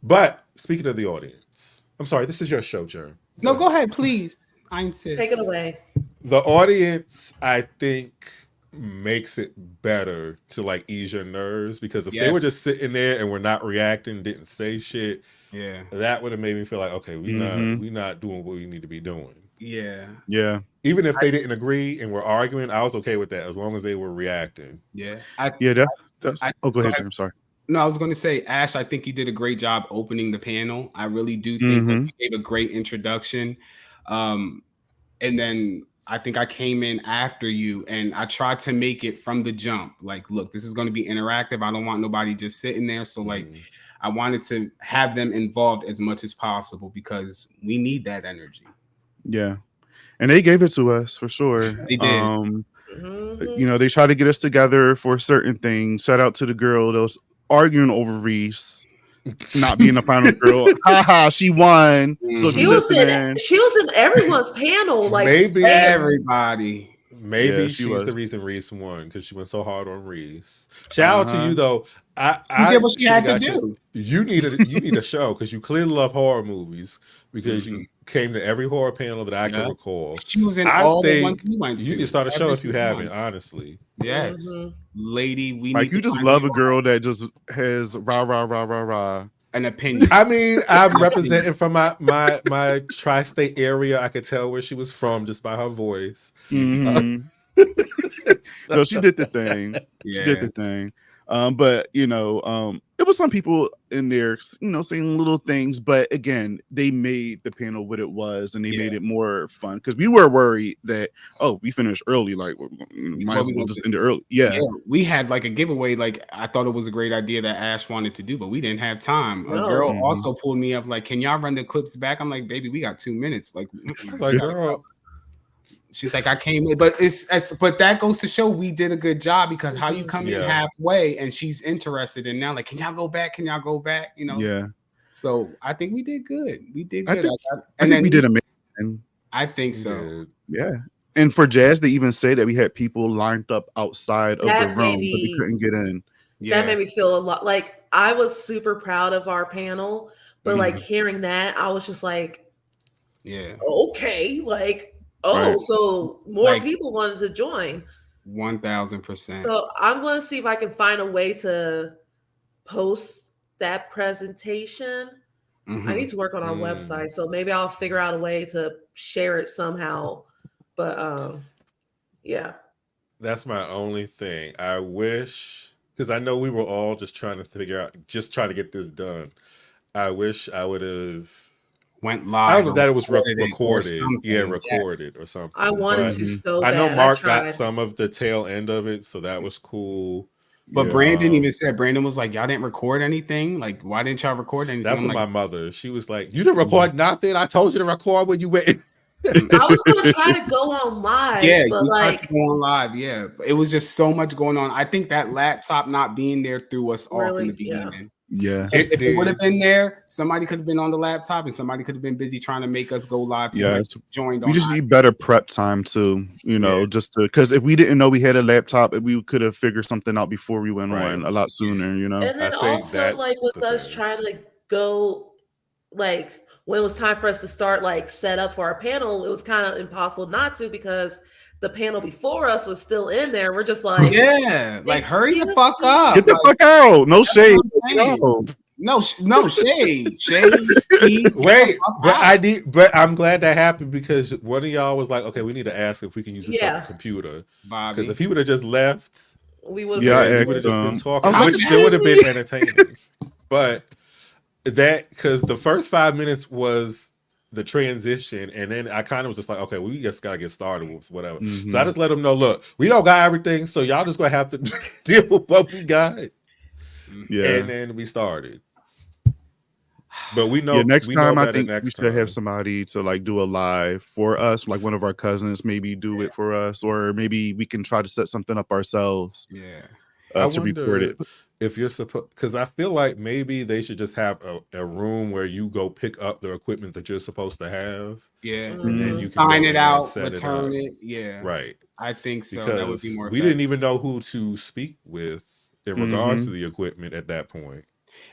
S4: But speaking of the audience, I'm sorry, this is your show, Jerm.
S3: No, go ahead, please. I insist.
S1: Take it away.
S4: The audience, I think, makes it better to like ease your nerves, because if they were just sitting there and were not reacting, didn't say shit, that would have made me feel like, okay, we not doing what we need to be doing.
S3: Yeah.
S4: Even if they didn't agree and were arguing, I was okay with that as long as they were reacting.
S3: Yeah.
S2: Go ahead, Jim. Sorry.
S3: No, I was going to say, Ash, I think you did a great job opening the panel. I really do think you gave a great introduction. And then I think I came in after you, and I tried to make it from the jump. Like, look, this is going to be interactive. I don't want nobody just sitting there. So, like, I wanted to have them involved as much as possible because we need that energy.
S2: Yeah. And they gave it to us for sure.
S3: They did.
S2: You know, they try to get us together for certain things. Shout out to the girl that was arguing over Reese not being a final girl. Haha, she won. So
S1: she was in everyone's panel, like
S4: maybe
S3: everybody.
S4: Maybe she's the reason Reese won, because she went so hard on Reese. Shout out to you though. I did what she had to do. You need a show, because you clearly love horror movies, because you came to every horror panel that I can recall.
S3: She was in all the ones we went to.
S4: You can start a show if you haven't, honestly.
S3: Yes. Lady, we
S2: like, you just love a girl that just has rah
S3: an opinion.
S4: I mean, I'm representing from my tri-state area. I could tell where she was from just by her voice.
S2: No, she did the thing. She did the thing. But you know, it was some people in there, you know, saying little things, but again, they made the panel what it was, and they made it more fun, because we were worried that, oh, we finished early, like might as well just end it early. Yeah,
S3: we had like a giveaway. Like, I thought it was a great idea that Ash wanted to do, but we didn't have time. A girl also pulled me up, like, can y'all run the clips back? I'm like, baby, we got 2 minutes. Like, I was like, girl. She's like, I came in, but but that goes to show we did a good job, because how you come in halfway and she's interested in now, like, can y'all go back? Can y'all go back? You know?
S2: Yeah.
S3: So I think we did good. We did
S2: I
S3: good.
S2: think we did amazing.
S3: I think so.
S2: Yeah. And for Jazz, they even say that we had people lined up outside of the room, but they couldn't get in.
S1: That made me feel a lot like I was super proud of our panel, but like hearing that, I was just like, okay, like, so more people wanted to join.
S3: 1000%.
S1: So I'm going to see if I can find a way to post that presentation. I need to work on our website, so maybe I'll figure out a way to share it somehow. But
S4: that's my only thing. I wish, because I know we were all just trying to get this done. I wish I would have went live. I don't know that it was recorded. Recorded or something.
S1: I wanted to so bad.
S4: I know Mark got some of the tail end of it, so that was cool.
S3: But Brandon even said, Brandon was like, y'all didn't record anything? Like, why didn't y'all record anything?
S4: That's what my mother, she was like, you didn't record nothing? I told you to record when you went.
S1: I was going to try to go on live. But like,
S3: go on live. It was just so much going on. I think that laptop not being there threw us off in the beginning.
S2: Yeah.
S3: If it would have been there, somebody could have been on the laptop and somebody could have been busy trying to make us go live. We
S2: just need better prep time too, you know, because if we didn't know we had a laptop, we could have figured something out before we went on a lot sooner, you know.
S1: And then also, like, with us trying to go, like, when it was time for us to start, like, set up for our panel, it was kind of impossible not to, because the panel before us was still in there. We're just like,
S3: like, hurry the fuck up.
S2: Get the fuck out. No shade.
S3: No shade.
S4: Wait, but I'm glad that happened, because one of y'all was like, okay, we need to ask if we can use this fucking computer. Because if he would have just left,
S1: we would have
S4: just been talking, which still would have been entertaining. But because the first 5 minutes was the transition, and then I kind of was just like, okay, we just gotta get started with whatever. So I just let them know, look, we don't got everything, so y'all just gonna have to deal with what we got. And then we started. But we know
S2: next time I think we should have somebody to like do a live for us, like one of our cousins maybe do it for us, or maybe we can try to set something up ourselves. To record it.
S4: If you're supposed, because I feel like maybe they should just have a room where you go pick up the equipment that you're supposed to have. And then you can
S3: sign it out, return it.
S4: Right.
S3: I think so.
S4: Because
S3: that would be more
S4: we didn't even know who to speak with in regards to the equipment at that point.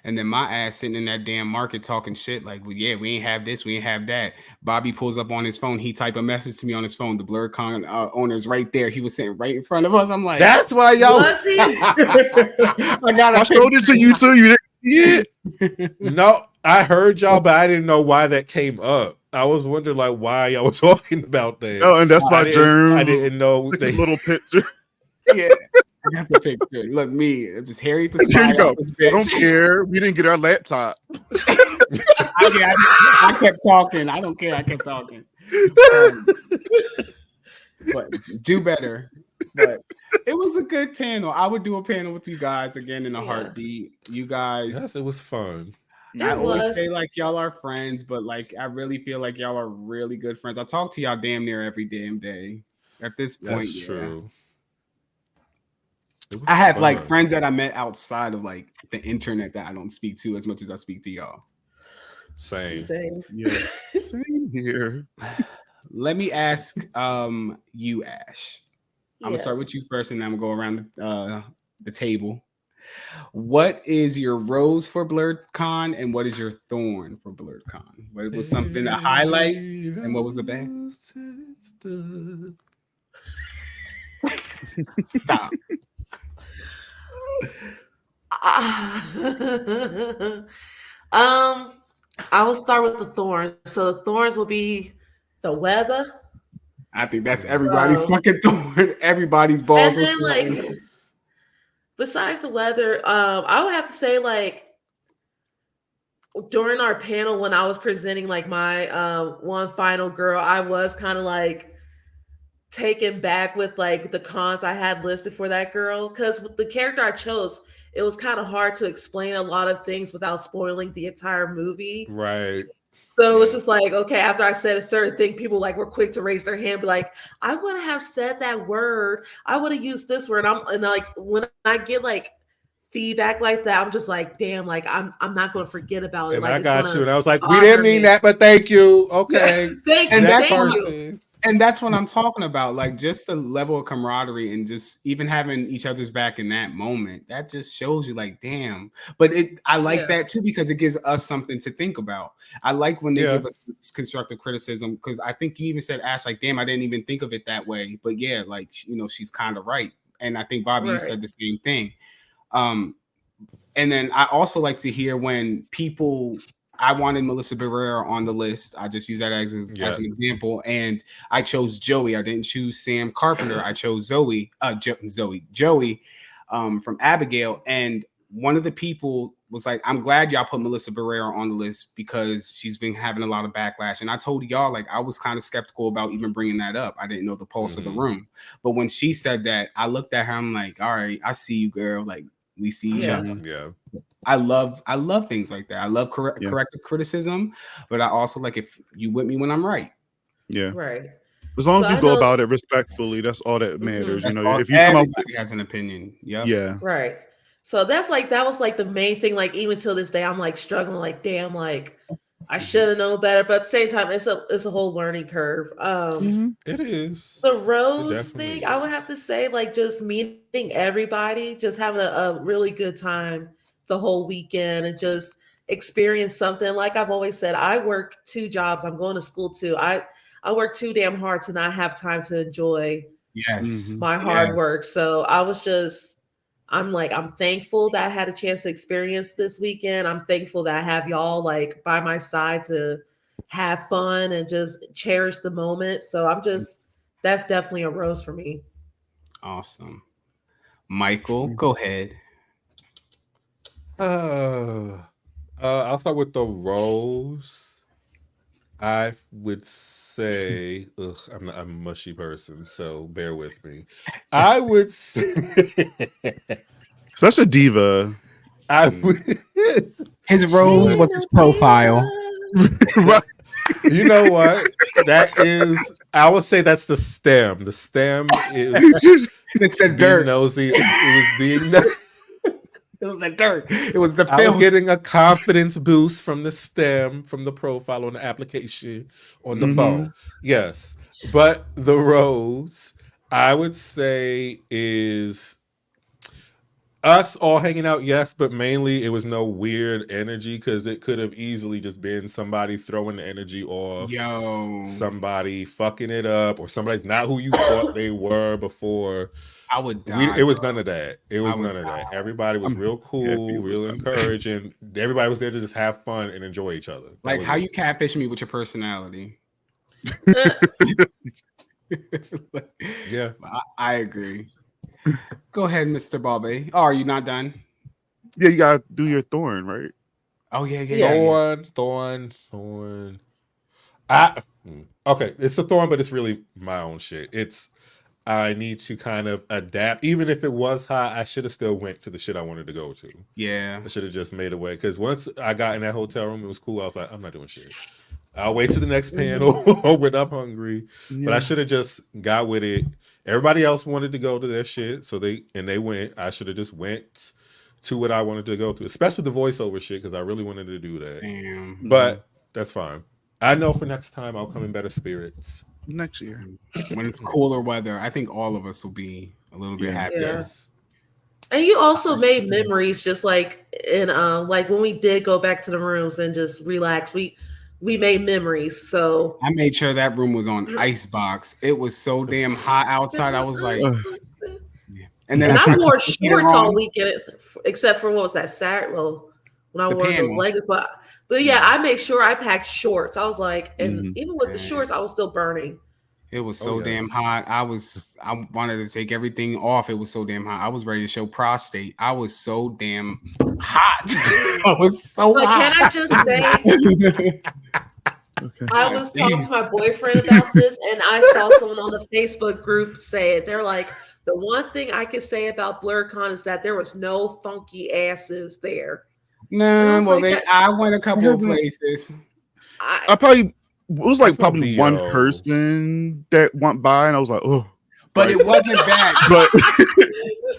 S3: And then my ass sitting in that damn market talking shit like, well, yeah, we ain't have this, we ain't have that. Bobby pulls up on his phone. He type a message to me on his phone. The Blerdcon owner's right there. He was sitting right in front of us. I'm like,
S4: that's why y'all.
S1: Was he?
S2: I showed it to you too. You didn't see it?
S4: No, I heard y'all, but I didn't know why that came up. I was wondering like why y'all was talking about that.
S2: Oh, and that's my germ.
S4: I didn't know
S2: the little picture.
S3: Yeah, I got the picture. Look, me, just Harry the
S2: Here you
S3: Spy.
S2: go. I don't care. We didn't get our laptop.
S3: I kept talking. I don't care. I kept talking. But do better. But it was a good panel. I would do a panel with you guys again in a heartbeat. You guys.
S4: Yes, it was fun.
S3: I always say like y'all are friends, but like I really feel like y'all are really good friends. I talk to y'all damn near every damn day. At this point,
S4: that's true.
S3: I have like friends that I met outside of like the internet that I don't speak to as much as I speak to y'all.
S4: Same.
S2: Yeah. Same here.
S3: Let me ask you, Ash. I'm gonna start with you first, and then I'm gonna go around the table. What is your rose for Blerdcon, and what is your thorn for Blerdcon? What was something to highlight, and what was the bad? Stop.
S1: I will start with the thorns. So the thorns will be the weather.
S3: I think that's everybody's fucking thorn. Everybody's balls.
S1: And then, like, besides the weather, I would have to say, like, during our panel when I was presenting like my one final girl, I was kind of like taken back with like the cons I had listed for that girl, because with the character I chose, it was kind of hard to explain a lot of things without spoiling the entire movie.
S4: Right.
S1: So it was just like, okay, after I said a certain thing, people like were quick to raise their hand, be like, I wouldn't have said that word. I would have used this word. And like when I get like feedback like that, I'm just like, damn, like I'm not going to forget about it.
S4: And
S1: like,
S4: I got you, and I was like, we didn't mean that, but thank you. Okay,
S1: thank you.
S3: And that's what I'm talking about. Like just the level of camaraderie and just even having each other's back in that moment. That just shows you like, damn. But I like that too, because it gives us something to think about. I like when they give us constructive criticism, because I think you even said, Ash, like, damn, I didn't even think of it that way. But yeah, like, you know, she's kind of right. And I think, Bobby, you said the same thing. And then I also like to hear when people, I wanted Melissa Barrera on the list. I just use that as an example. And I chose Joey. I didn't choose Sam Carpenter. I chose Joey from Abigail. And one of the people was like, I'm glad y'all put Melissa Barrera on the list because she's been having a lot of backlash. And I told y'all, like, I was kind of skeptical about even bringing that up. I didn't know the pulse of the room. But when she said that, I looked at her, I'm like, all right, I see you, girl. Like, we see each other.
S4: Yeah.
S3: I love things like that. I love corrective criticism, but I also like if you with me when I'm right.
S2: Yeah.
S1: Right.
S2: As long as you go about it respectfully, that's all that matters.
S3: That's
S2: you know,
S3: if you come up has an opinion. Yeah.
S1: Right. So that was like the main thing. Like even till this day, I'm like struggling, like, damn, like I should have known better. But at the same time, it's a whole learning curve.
S4: It is.
S1: The rose thing, I would have to say, like just meeting everybody, just having a really good time the whole weekend and just experience something. Like I've always said, I work 2 jobs. I'm going to school too. I work too damn hard to not have time to enjoy my hard work. So I'm thankful that I had a chance to experience this weekend. I'm thankful that I have y'all like by my side to have fun and just cherish the moment. So that's definitely a rose for me.
S3: Awesome. Michael, go ahead.
S4: I'll start with the rose. I would say, I'm a mushy person, so bear with me. I would say,
S2: such a diva.
S3: His rose was his profile.
S4: You know what? That is, I would say that's the stem. The stem is
S3: it's the dirt.
S4: Nosy. It was being nosy.
S3: It was the dirt. It was the film.
S4: I was getting a confidence boost from the stem, from the profile on the application on the phone. Yes. But the rose, I would say, is Us all hanging out, yes, but mainly it was no weird energy because it could have easily just been somebody throwing the energy off, somebody fucking it up, or somebody's not who you thought they were before.
S3: I would die.
S4: It was none of that. It was none of that. Everybody was real cool, real encouraging. Everybody was there to just have fun and enjoy each other.
S3: Like how you catfish me with your personality.
S4: Yeah,
S3: I agree. Go ahead, Mr. Bobby. Oh, are you not done?
S2: Yeah, you gotta do your thorn, right?
S3: Oh yeah.
S4: Thorn. Okay, it's a thorn, but it's really my own shit. I need to kind of adapt. Even if it was hot, I should have still went to the shit I wanted to go to.
S3: Yeah,
S4: I should have just made a way because once I got in that hotel room, it was cool. I was like, I'm not doing shit. I'll wait to the next panel when I'm hungry. Yeah. But I should have just got with it. Everybody else wanted to go to their shit, so they went. I should have just went to what I wanted to go to, especially the voiceover shit because I really wanted to do that.
S3: Damn.
S4: But that's fine. I know for next time I'll come in better spirits.
S2: Next year
S3: when it's cooler weather, I think all of us will be a little bit happier.
S1: Yes. And you also made memories, just like in like when we did go back to the rooms and just relax. We made memories. So
S3: I made sure that room was on icebox. It was so damn hot outside. I was like,
S1: and then I wore shorts all weekend, except for what was that Saturday? Well, when I wore those leggings, but yeah, I made sure I packed shorts. I was like, and even with the shorts, I was still burning.
S3: It was so damn hot. I wanted to take everything off. It was so damn hot. I was ready to show prostate. I was so damn hot. I was so hot.
S1: Can I just say, I was talking to my boyfriend about this, and I saw someone on the Facebook group say it. They're like, the one thing I could say about Blerdcon is that there was no funky asses there.
S3: No, well, I went a couple of places.
S2: I probably was like probably one person that went by, and I was like, oh.
S3: But it wasn't bad.
S2: But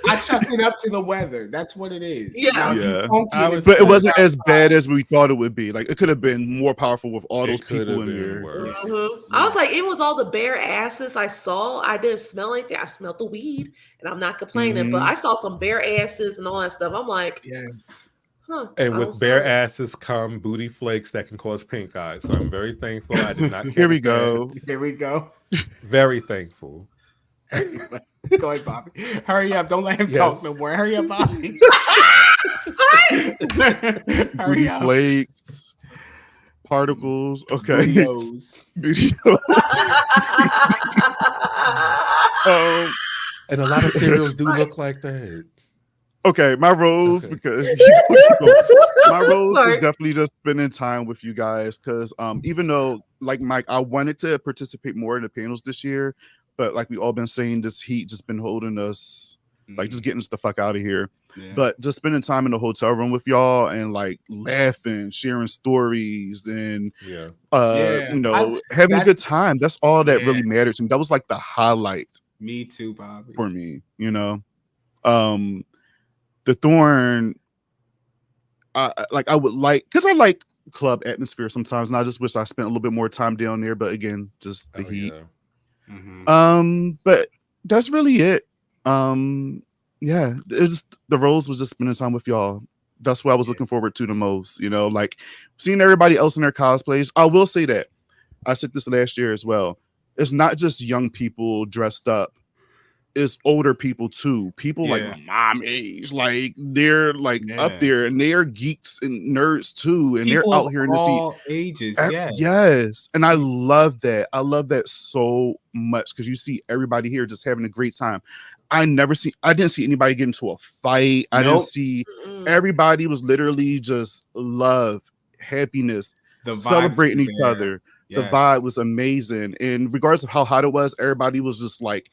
S3: I chucked it up to the weather. That's what it is.
S2: Yeah. But it wasn't as bad as we thought it would be. Like it could have been more powerful with all those people in there.
S1: I was like, even with all the bare asses I saw, I didn't smell anything. I smelled the weed, and I'm not complaining. But I saw some bare asses and all that stuff. I'm like,
S3: yes.
S4: And with bare asses come booty flakes that can cause pink eye. So I'm very thankful I did not.
S2: Here we go.
S3: Here we go.
S4: Very thankful.
S3: Go ahead, Bobby. Hurry up. Don't let him talk no more. Hurry up, Bobby.
S2: Booty flakes, particles. Okay.
S3: Videos.
S4: And a lot of cereals do look like that.
S2: Okay, my rose because my rose is definitely just spending time with you guys because even though like Mike, I wanted to participate more in the panels this year, but like we all been saying, this heat just been holding us like just getting us the fuck out of here. Yeah. But just spending time in the hotel room with y'all and like laughing, sharing stories, and you know, having a good time. That's all that really mattered to me. That was like the highlight.
S3: Me too, Bobby.
S2: For me, you know. The thorn, I would like because I like club atmosphere sometimes, and I just wish I spent a little bit more time down there. But again, just the heat. But that's really it. Yeah, the rose was just spending time with y'all. That's what I was looking forward to the most. You know, like seeing everybody else in their cosplays. I will say that I said this last year as well. It's not just young people dressed up. It's older people too. People like mom age, like they're like up there, and they're geeks and nerds too, and people they're out here in
S3: all ages.
S2: Yes, and I love that. I love that so much because you see everybody here just having a great time. I didn't see anybody get into a fight. I didn't see. Everybody was literally just love, happiness, celebrating each other. Yes. The vibe was amazing, and regardless of how hot it was, everybody was just like,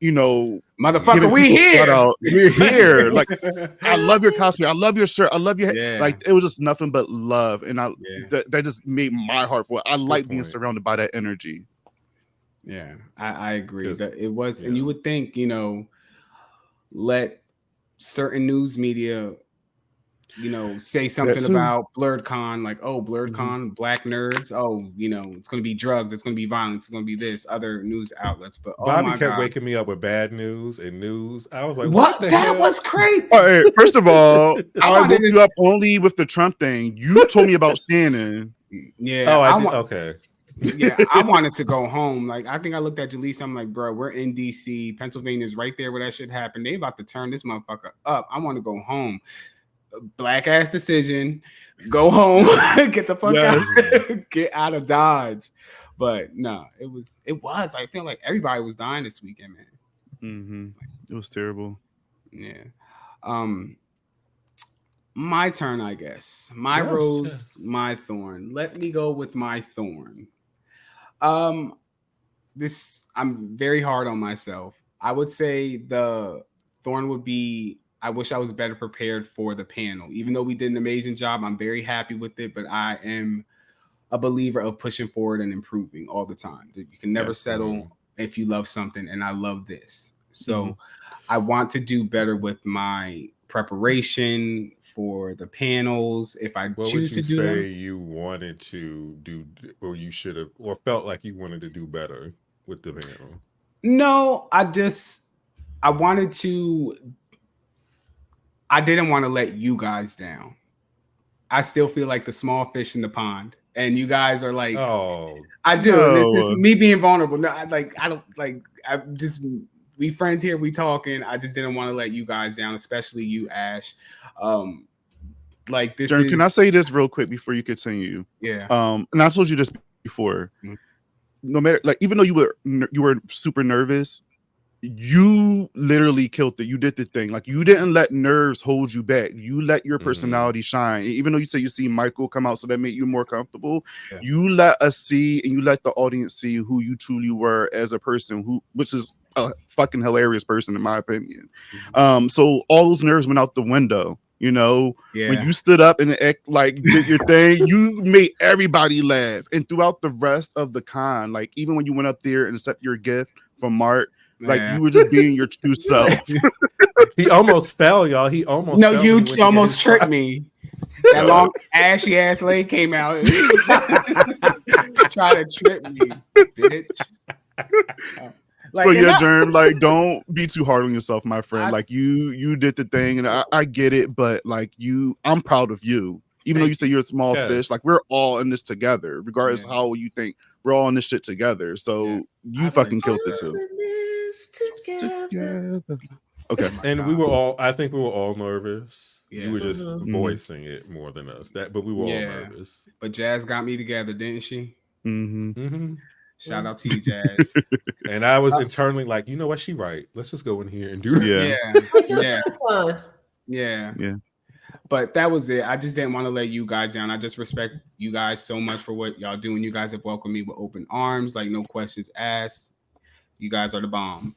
S2: you know,
S3: motherfucker, we here.
S2: We're here. Like, I love your cosplay. I love your shirt. I love your hair. Like, it was just nothing but love. And that just made my heart full. I like being surrounded by that energy.
S3: Yeah, I agree. That it was, and you would think, you know, let certain news media say something about Blerdcon, like, oh, Blerdcon, black nerds. Oh, it's going to be drugs. It's going to be violence. It's going to be this, other news outlets. But
S4: Bobby kept waking me up with bad news and news. I was like,
S3: what the hell?
S4: That
S3: was crazy.
S2: Hey, first of all, I woke you up only with the Trump thing. You told me about Shannon.
S3: Yeah.
S4: Oh, I did. Okay.
S3: Yeah, I wanted to go home. Like, I think I looked at Jaleesa. I'm like, bro, we're in DC. Pennsylvania's right there where that shit happened. They about to turn this motherfucker up. I want to go home. Black ass decision. Go home. Get the fuck out. Get out of Dodge. But no, it was. I feel like everybody was dying this weekend, man.
S2: Mm-hmm. It was terrible.
S3: Yeah. My turn, I guess. My rose, my thorn. Let me go with my thorn. I'm very hard on myself. I would say the thorn would be, I wish I was better prepared for the panel. Even though we did an amazing job, I'm very happy with it, but I am a believer of pushing forward and improving all the time. You can never settle if you love something, and I love this. So I want to do better with my preparation for the panels. If I choose to do them,
S4: you wanted to do, or you should have, or felt like you wanted to do better with the panel?
S3: No, I didn't want to let you guys down. I still feel like the small fish in the pond, and you guys are like,
S4: oh,
S3: I do. No. This is me being vulnerable. No, we friends here, we talking. I just didn't want to let you guys down, especially you, Ash.
S2: Jern, can I say this real quick before you continue?
S3: Yeah.
S2: And I told you this before. Mm-hmm. No matter, like, even though you were super nervous, you literally killed it. You did the thing. Like, you didn't let nerves hold you back. You let your personality shine. Even though you say you see Michael come out, so that made you more comfortable. Yeah. You let us see, and you let the audience see who you truly were as a person, which is a fucking hilarious person in my opinion. So all those nerves went out the window. When you stood up and did your thing, you made everybody laugh. And throughout the rest of the con, like, even when you went up there and accepted your gift from Mark, like, you were just being your true self.
S4: He almost fell, y'all. He almost
S3: fell. You almost tricked me. That long ashy ass leg came out and try to trip me, bitch.
S2: So yeah, Germ, like, don't be too hard on yourself, my friend. Like, you did the thing, and I get it, but like, I'm proud of you. Even though you say you're a small fish, like, we're all in this together, regardless of how you think. We're all in this shit together. So you fucking killed it too. Together. Okay.
S4: And I think we were all nervous. Yeah. You were just voicing it more than us. But we were all nervous.
S3: But Jazz got me together, didn't she?
S2: Mm-hmm.
S3: Shout out to you, Jazz.
S4: And I was internally like, you know what? She right. Let's just go in here and do
S3: that. Yeah. But that was it. I just didn't want to let you guys down. I just respect you guys so much for what y'all do. And you guys have welcomed me with open arms, like, no questions asked. You guys are the bomb.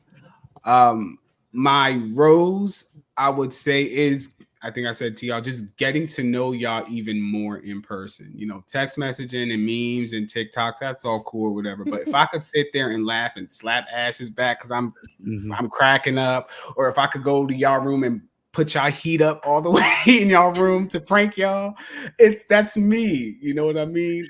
S3: My rose, I would say, is, I think I said to y'all, just getting to know y'all even more in person. Text messaging and memes and TikToks, that's all cool or whatever. But if I could sit there and laugh and slap Ash's back because I'm cracking up, or if I could go to y'all room and put y'all heat up all the way in y'all room to prank y'all, that's me. You know what I mean?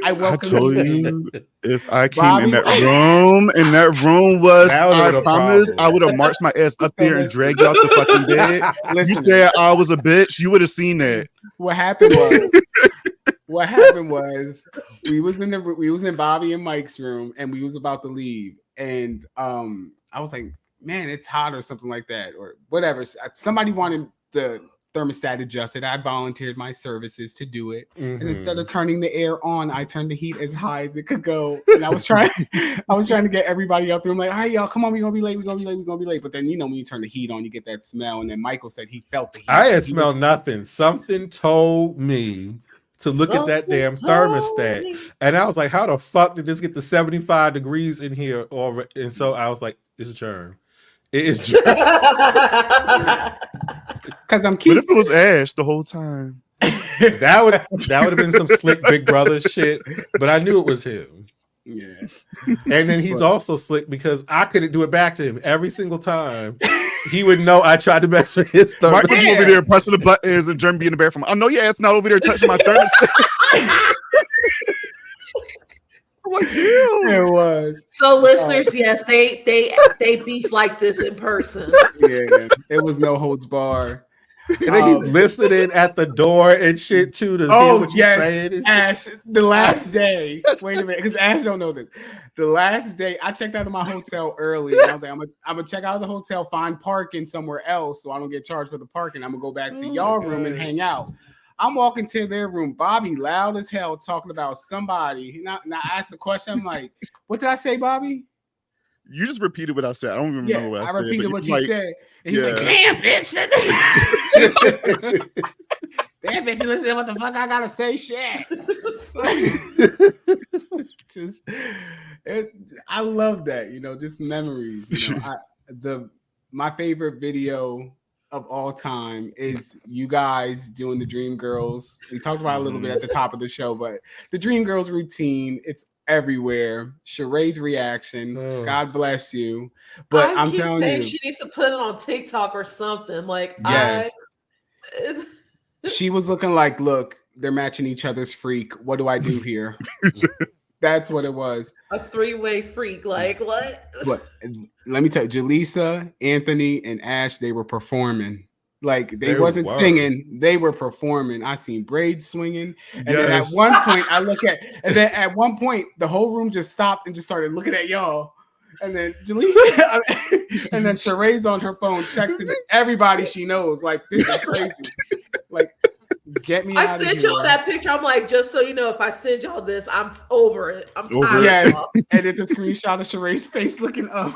S3: I
S2: told you if I came Bobby, in that room, and that room was, I promise, I would have marched my ass up there and dragged you out the fucking bed. You said I was a bitch, you would have seen that.
S3: What happened was we was in Bobby and Mike's room, and we was about to leave, and I was like, man, it's hot or something like that, or whatever. Somebody wanted the thermostat adjusted. I volunteered my services to do it. And instead of turning the air on, I turned the heat as high as it could go. And I was trying to get everybody up there. I'm like, all right, y'all, come on, we're gonna be late. But then, when you turn the heat on, you get that smell. And then Michael said he felt the heat.
S4: I had smelled nothing. Something told me to look at that damn thermostat. And I was like, how the fuck did this get to 75 degrees in here already? And so I was like, it's Germ. It is Germ.
S3: Because I'm cute.
S2: What if it was Ash the whole time?
S4: That would have been some slick Big Brother shit, but I knew it was him.
S3: Yeah.
S4: And then he's also slick because I couldn't do it back to him every single time. He would know I tried to mess with his third.
S2: Mike was over there pressing the buttons and Jeremy being the bathroom. I know your ass not over there touching my third. I'm like, ew.
S3: It was.
S1: So listeners, yes, they beef like this in person.
S3: Yeah, it was no holds bar.
S4: And then he's listening at the door and shit too to hear what you're saying.
S3: Ash, the last day. Wait a minute, because Ash don't know this. The last day, I checked out of my hotel early. And I was like, I'm gonna check out of the hotel, find parking somewhere else, so I don't get charged for the parking. I'm gonna go back to y'all room and hang out. I'm walking to their room. Bobby, loud as hell, talking about somebody. Now I asked the question. I'm like, "What did I say, Bobby?"
S2: You just repeated what I said. I don't even remember what I said.
S3: I repeated what you said. And he's like,
S2: Yeah.
S3: damn, bitch. Damn, bitch, listen to what the fuck I gotta say, shit. I love that, just memories. My favorite video of all time is you guys doing the Dream Girls. We talked about it a little bit at the top of the show, but the Dream Girls routine, it's everywhere. Sheree's reaction, God bless you. But I'm telling you,
S1: she needs to put it on TikTok or something. Like,
S3: yes. She was looking like, look, they're matching each other's freak. What do I do here? That's what it was.
S1: A three-way freak. Like, what?
S3: Let me tell you, Jaleesa, Anthony, and Ash, they were performing. Like, they wasn't singing, they were performing. I seen braids swinging. And then at one point, at one point, the whole room just stopped and just started looking at y'all. And then Jaleesa, and then Sheree's on her phone texting everybody she knows. Like, this is crazy. Like, get me out of here. I sent y'all
S1: that picture. I'm like, just so you know, if I send y'all this, I'm over it. I'm tired.
S3: Yes. And it's a screenshot of Sheree's face looking up.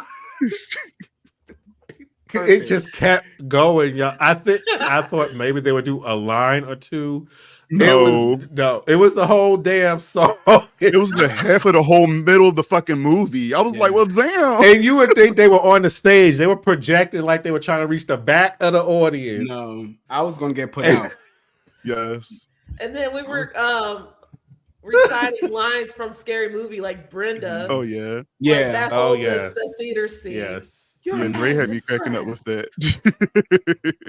S4: It just kept going, y'all. I thought maybe they would do a line or two.
S2: No,
S4: it was the whole damn song.
S2: It was the half of the whole middle of the fucking movie. I was like, well, damn.
S4: And you would think they were on the stage. They were projecting like they were trying to reach the back of the audience.
S3: No, I was going to get put out.
S2: Yes.
S1: And then we were reciting lines from Scary Movie, like Brenda.
S2: Oh, yeah.
S3: Yeah.
S1: That whole the theater scene.
S4: Yes.
S2: Yeah, Dre had me cracking up with that.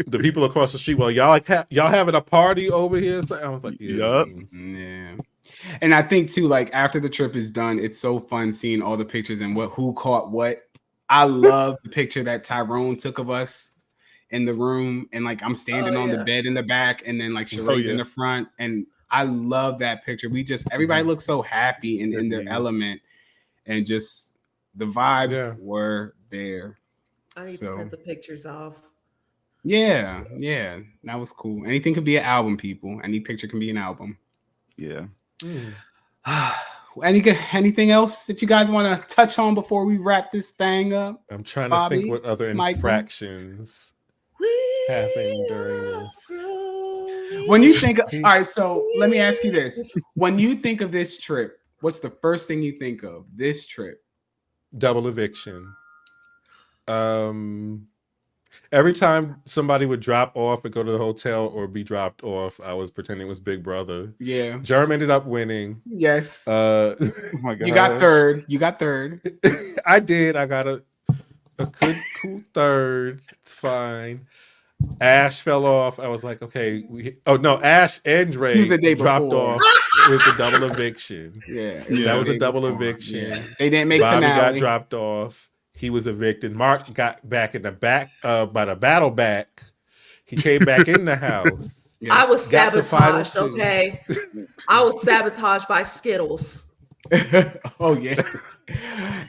S4: The people across the street, well, y'all having a party over here? So I was like,
S2: yeah.
S3: And I think too, like after the trip is done, it's so fun seeing all the pictures and who caught what. I love the picture that Tyrone took of us in the room, and like I'm standing on the bed in the back, and then like Sheree's in the front, and I love that picture. Everybody looks so happy and in their element, and just the vibes were there.
S1: I need to print the pictures off.
S3: Yeah, that was cool. Anything could be an album, people. Any picture can be an album.
S2: Yeah.
S3: Anything else that you guys want to touch on before we wrap this thing up?
S4: I'm trying to think what other infractions happened during this.
S3: When you think, all right, so let me ask you this: when you think of this trip, what's the first thing you think of? This trip,
S4: double eviction. Every time somebody would drop off and go to the hotel or be dropped off, I was pretending it was Big Brother.
S3: Yeah.
S4: Germ ended up winning.
S3: Yes.
S4: Oh my God.
S3: You got third.
S4: I did. I got a good cool third. It's fine. Ash fell off. I was like, okay. Ash and Dre dropped off. It was the double eviction.
S3: Yeah.
S4: That was a double eviction.
S3: Yeah. They didn't make
S4: Bobby
S3: finale.
S4: got dropped off. He was evicted. Mark got back in the back by the battle back. He came back in the house.
S1: Yeah. I was sabotaged. Okay, I was sabotaged by Skittles.
S3: Oh yeah,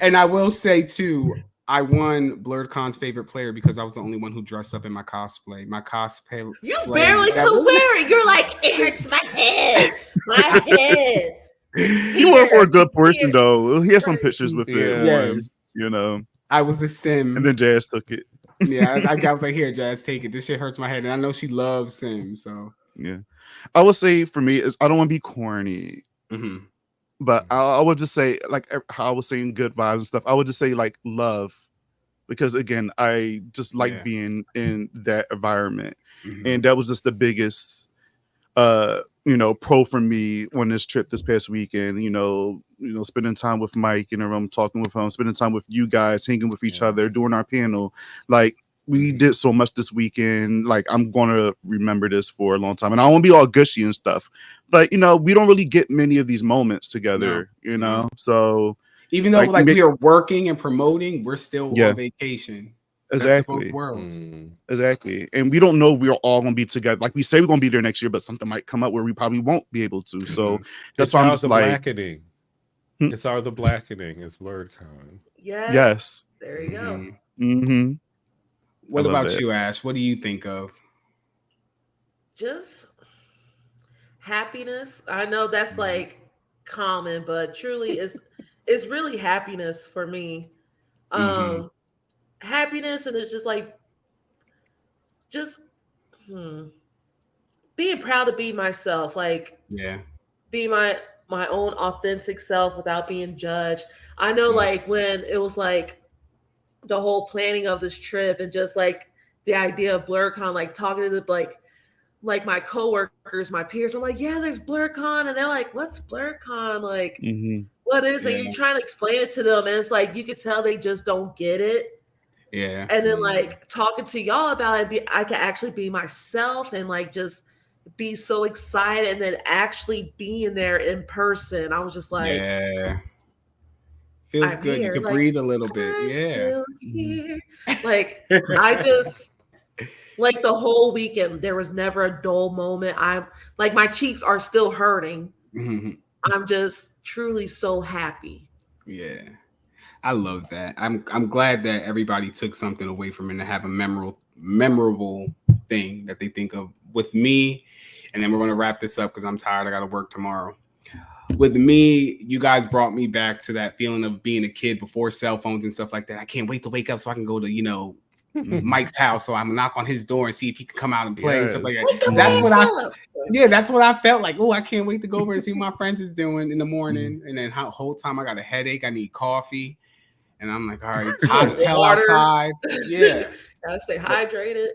S3: and I will say too, I won Blerdcon's favorite player because I was the only one who dressed up in my cosplay. My cosplay.
S1: You barely could wear it. You're like, it hurts my head. My head.
S2: He went for a good portion though. He had some pictures with it.
S3: Yes.
S2: You know.
S3: I was a sim.
S2: And then Jazz took it.
S3: Yeah, I was like, here, Jazz, take it. This shit hurts my head. And I know she loves Sims, so.
S2: Yeah. I would say for me, I don't want to be corny.
S3: Mm-hmm.
S2: But I would just say, like how I was saying good vibes and stuff, I would just say like love. Because again, I just like being in that environment. Mm-hmm. And that was just the biggest pro for me on this trip this past weekend. Spending time with Mike in the room, talking with him, spending time with you guys, hanging with each other, doing our panel. Like, we did so much this weekend. Like, I'm gonna remember this for a long time, and I won't be all gushy and stuff. But we don't really get many of these moments together. So
S3: even though we are working and promoting, we're still on vacation.
S2: Exactly.
S3: Worlds.
S2: Exactly. And we don't know we're all gonna be together. Like, we say we're gonna be there next year, but something might come up where we probably won't be able to. So that's why I'm just like,
S4: blackening. It's our the blackening. It's Blerdcon.
S1: Yes. There you go.
S2: Mm-hmm.
S3: What about you, Ash? What do you think of?
S1: Just happiness. I know that's like common, but truly it's really happiness for me. Happiness, and it's just like being proud to be myself, like be my own authentic self without being judged. I know like when it was like the whole planning of this trip and just like the idea of Blerdcon, like talking to the like my coworkers, my peers, I'm like, yeah, there's Blerdcon, and they're like, what's Blerdcon? Like, what is it? You're trying to explain it to them, and it's like you could tell they just don't get it.
S3: Yeah.
S1: And then like talking to y'all about it, I can actually be myself and like just be so excited, and then actually being there in person. I was just like,
S3: feels good. You can breathe a little bit.
S1: I'm still here. Like, I just like the whole weekend, there was never a dull moment. I'm like, my cheeks are still hurting. I'm just truly so happy.
S3: Yeah. I love that. I'm glad that everybody took something away from it and have a memorable thing that they think of. With me, and then we're going to wrap this up because I'm tired. I got to work tomorrow. With me, you guys brought me back to that feeling of being a kid before cell phones and stuff like that. I can't wait to wake up so I can go to, Mike's house. So I'm knock on his door and see if he can come out and play and stuff like that. That's what I felt like. Oh, I can't wait to go over and see what my friends is doing in the morning. And then the whole time I got a headache. I need coffee. And I'm like, all right, it's hot as hell outside. Yeah.
S1: Gotta stay hydrated.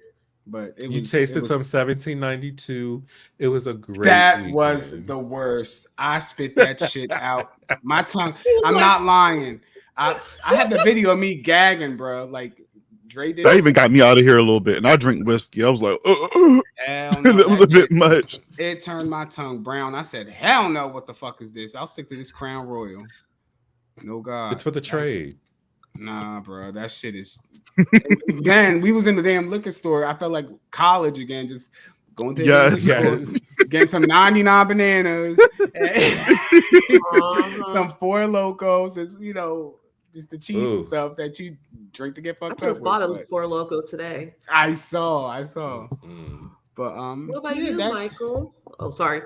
S3: But
S4: you tasted some 1792. It was a great
S3: weekend. Was the worst. I spit that shit out. My tongue. I'm not lying. I had the video of me gagging, bro. Like, Dre did.
S2: That even got me out of here a little bit. And I drink whiskey. I was like,
S3: it
S2: was a bit much.
S3: It turned my tongue brown. I said, hell no, what the fuck is this? I'll stick to this Crown Royal. No God.
S4: It's for the trade.
S3: Nah, bro, that shit is. Then we was in the damn liquor store. I felt like college again, just going to the liquor store, getting some 99 bananas, some Four Locos. It's, just the cheap stuff that you drink to get fucked up.
S1: I just bought a Four Loco today.
S3: I saw. But
S1: what about you, Michael? Oh, sorry.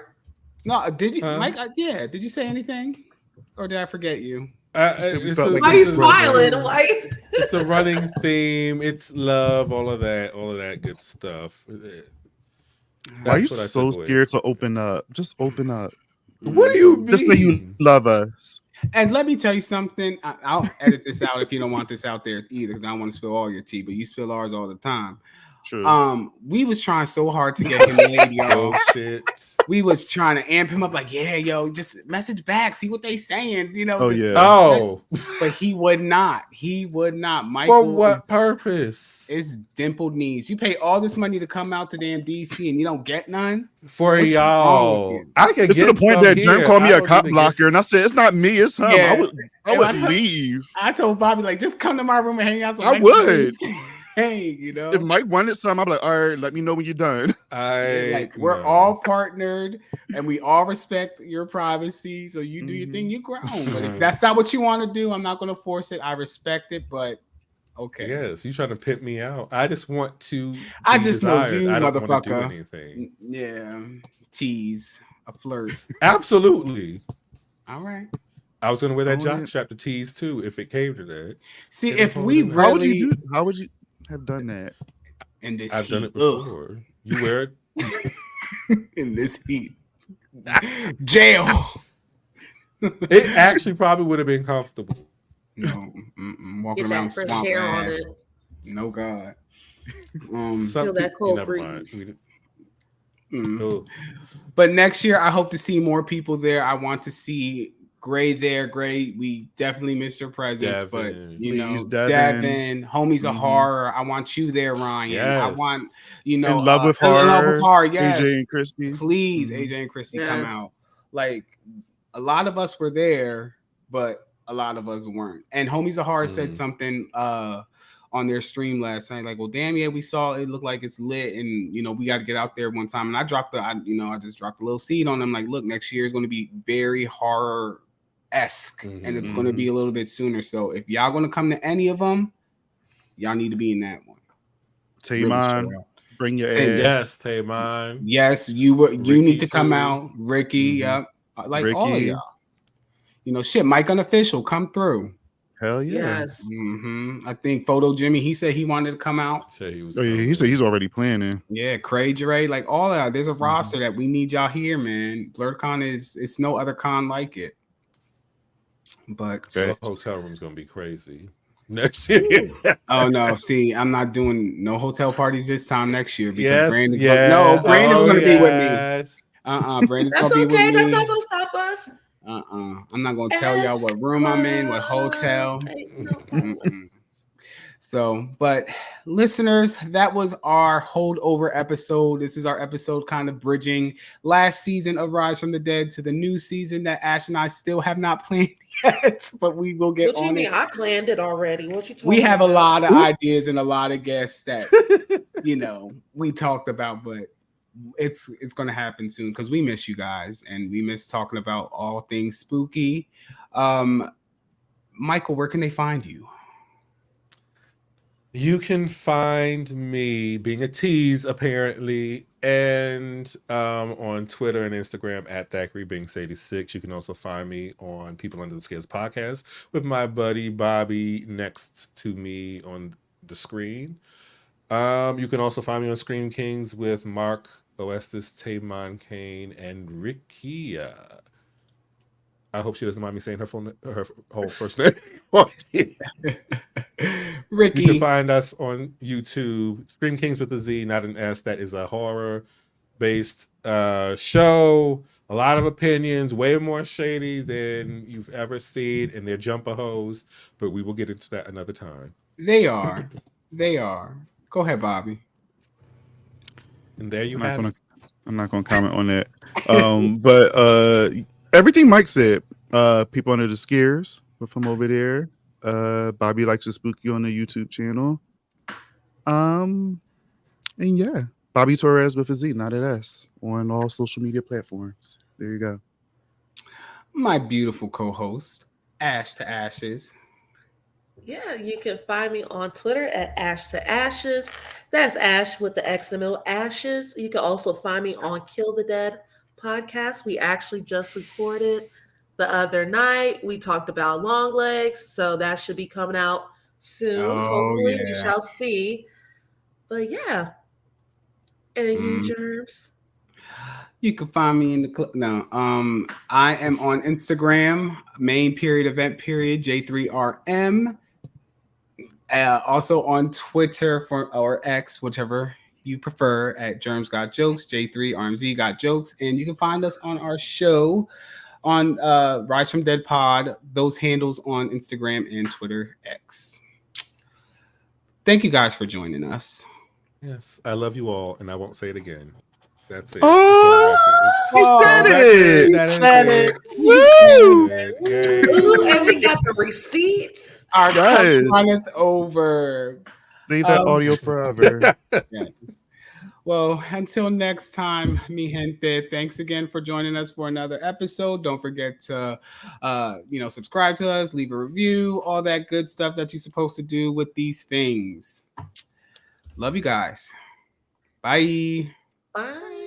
S3: No, did you, Mike? Did you say anything, or did I forget you?
S1: Why are you smiling?
S4: It's a running theme. It's love, all of that good stuff.
S2: Why are you so scared to open up? Just open up.
S4: What do you mean?
S2: Just say you love us.
S3: And let me tell you something. I'll edit this out if you don't want this out there either, because I don't want to spill all your tea, but you spill ours all the time.
S2: True.
S3: We was trying so hard to get him laid, yo.
S4: Shit.
S3: We was trying to amp him up, like, yeah, yo, just message back, see what they saying, But he would not. Michael,
S4: for what purpose?
S3: It's dimpled knees. You pay all this money to come out to damn DC and you don't get none
S4: for y'all. I can
S2: get to the point that Jerm called me a cop blocker, and I said, it's not me, it's him.
S3: Yeah.
S2: I would leave.
S3: I told Bobby, like, just come to my room and hang out. So
S2: I would.
S3: Hey,
S2: if Mike wanted some, I'm like, all right, let me know when you're done.
S3: We're all partnered and we all respect your privacy. So you do your thing, you grown. But if that's not what you want to do, I'm not going to force it. I respect it, but okay.
S4: Yes, you trying to pimp me out. I just want to.
S3: I just know you,
S4: I don't
S3: motherfucker.
S4: want to do anything.
S3: Yeah, tease, a flirt.
S4: Absolutely.
S3: All right.
S4: I was going to wear that jock strap to tease too if it came to that.
S3: See, if we really,
S2: how would you have done that?
S3: In this
S4: I've
S3: heat.
S4: done it before. You wear
S3: it in this heat. Jail.
S4: It actually probably would have been comfortable.
S3: No, walking around swamp ass. No God.
S1: Feel that cold breeze.
S4: Oh.
S3: But next year, I hope to see more people there. I want to see Gray there. Gray, we definitely missed your presence.
S4: Devin.
S3: But, you know,
S2: Devin.
S3: Devin, Homie's a Horror. I want you there, Ryan.
S4: Yes.
S3: I want, you know,
S2: In Love with
S3: In Love with
S2: Horror,
S3: Horror, yes.
S2: AJ and Christy.
S3: Please, AJ and Christy, come out. Like, a lot of us were there, but a lot of us weren't. And Homies of Horror said something on their stream last night, like, well, damn, yeah, we saw it looked like it's lit, and you know, we got to get out there one time. And I just dropped a little seed on them, like, look, next year is going to be very horror-esque, and it's going to be a little bit sooner. So if y'all going to come to any of them, y'all need to be in that one.
S2: Taymon, really bring your ass.
S4: Yes, Taymon.
S3: Yes, you need to come out. Ricky, yep. Like Ricky. All of y'all. You know, shit, Mike Unofficial, come through.
S2: Hell yeah.
S1: Yes.
S3: I think Photo Jimmy, he said he wanted to come out.
S2: He said he's already planning.
S3: Yeah, Cray Dre, like all that. There's a roster that we need y'all here, man. Blerdcon it's no other con like it. But
S4: the hotel room's gonna be crazy next year.
S3: Oh no, see, I'm not doing no hotel parties this time next year because Brandon's
S4: Brandon's
S3: gonna be with me. Brandon's
S1: That's
S3: gonna be with me.
S1: That's not gonna stop us.
S3: I'm not gonna tell y'all what room I'm in, what hotel. So, but listeners, that was our holdover episode. This is our episode kind of bridging last season of Rise from the Dead to the new season that Ash and I still have not planned yet, but we will get on it. What you mean?
S1: I planned it already. What you talking
S3: We have
S1: about?
S3: a lot of ideas and a lot of guests that, you know, we talked about, but it's going to happen soon because we miss you guys and we miss talking about all things spooky. Michael, where can they find you?
S4: You can find me being a tease, apparently, and on Twitter and Instagram at ThackReBinks86. You can also find me on People Under the Scales podcast with my buddy Bobby next to me on the screen. You can also find me on Scream Kings with Mark Oestis, Taymon Kane, and Rikia. I hope she doesn't mind me saying her whole first name.
S3: Ricky.
S4: You can find us on YouTube, Scream Kings with a Z, not an S. That is a horror-based show. A lot of opinions, way more shady than you've ever seen, and they're jumper hoes. But we will get into that another time.
S3: They are. Go ahead, Bobby.
S4: And there you have it.
S2: I'm not going to comment on that. But everything Mike said, People Under the Scares from over there. Bobby Likes It Spooky on the YouTube channel. And yeah, Bobby Torres with a Z, not an S, on all social media platforms. There you go.
S3: My beautiful co-host, Ash to Ashes.
S1: Yeah, you can find me on Twitter at Ash to Ashes. That's Ash with the X in the middle, Ashes. You can also find me on Kill the Dead podcast. We actually just recorded the other night. We talked about long legs, so that should be coming out soon. Hopefully, we shall see. But yeah, and you, Germs.
S3: You can find me in the I am on Instagram, main.event, J3RM. Also on Twitter or X, whichever you prefer, at Germs Got Jokes, J3RMZ Got Jokes. And you can find us on our show on Rise from Dead Pod, those handles on Instagram and Twitter X. Thank you guys for joining us.
S4: Yes, I love you all, and I won't say it again. That's it.
S2: He said it.
S4: That is it.
S2: Woo!
S1: Ooh, and we got the receipts.
S3: Our run is over.
S2: Save that audio forever.
S3: Yes. Well, until next time, mi gente, thanks again for joining us for another episode. Don't forget to, subscribe to us, leave a review, all that good stuff that you're supposed to do with these things. Love you guys. Bye.
S1: Bye.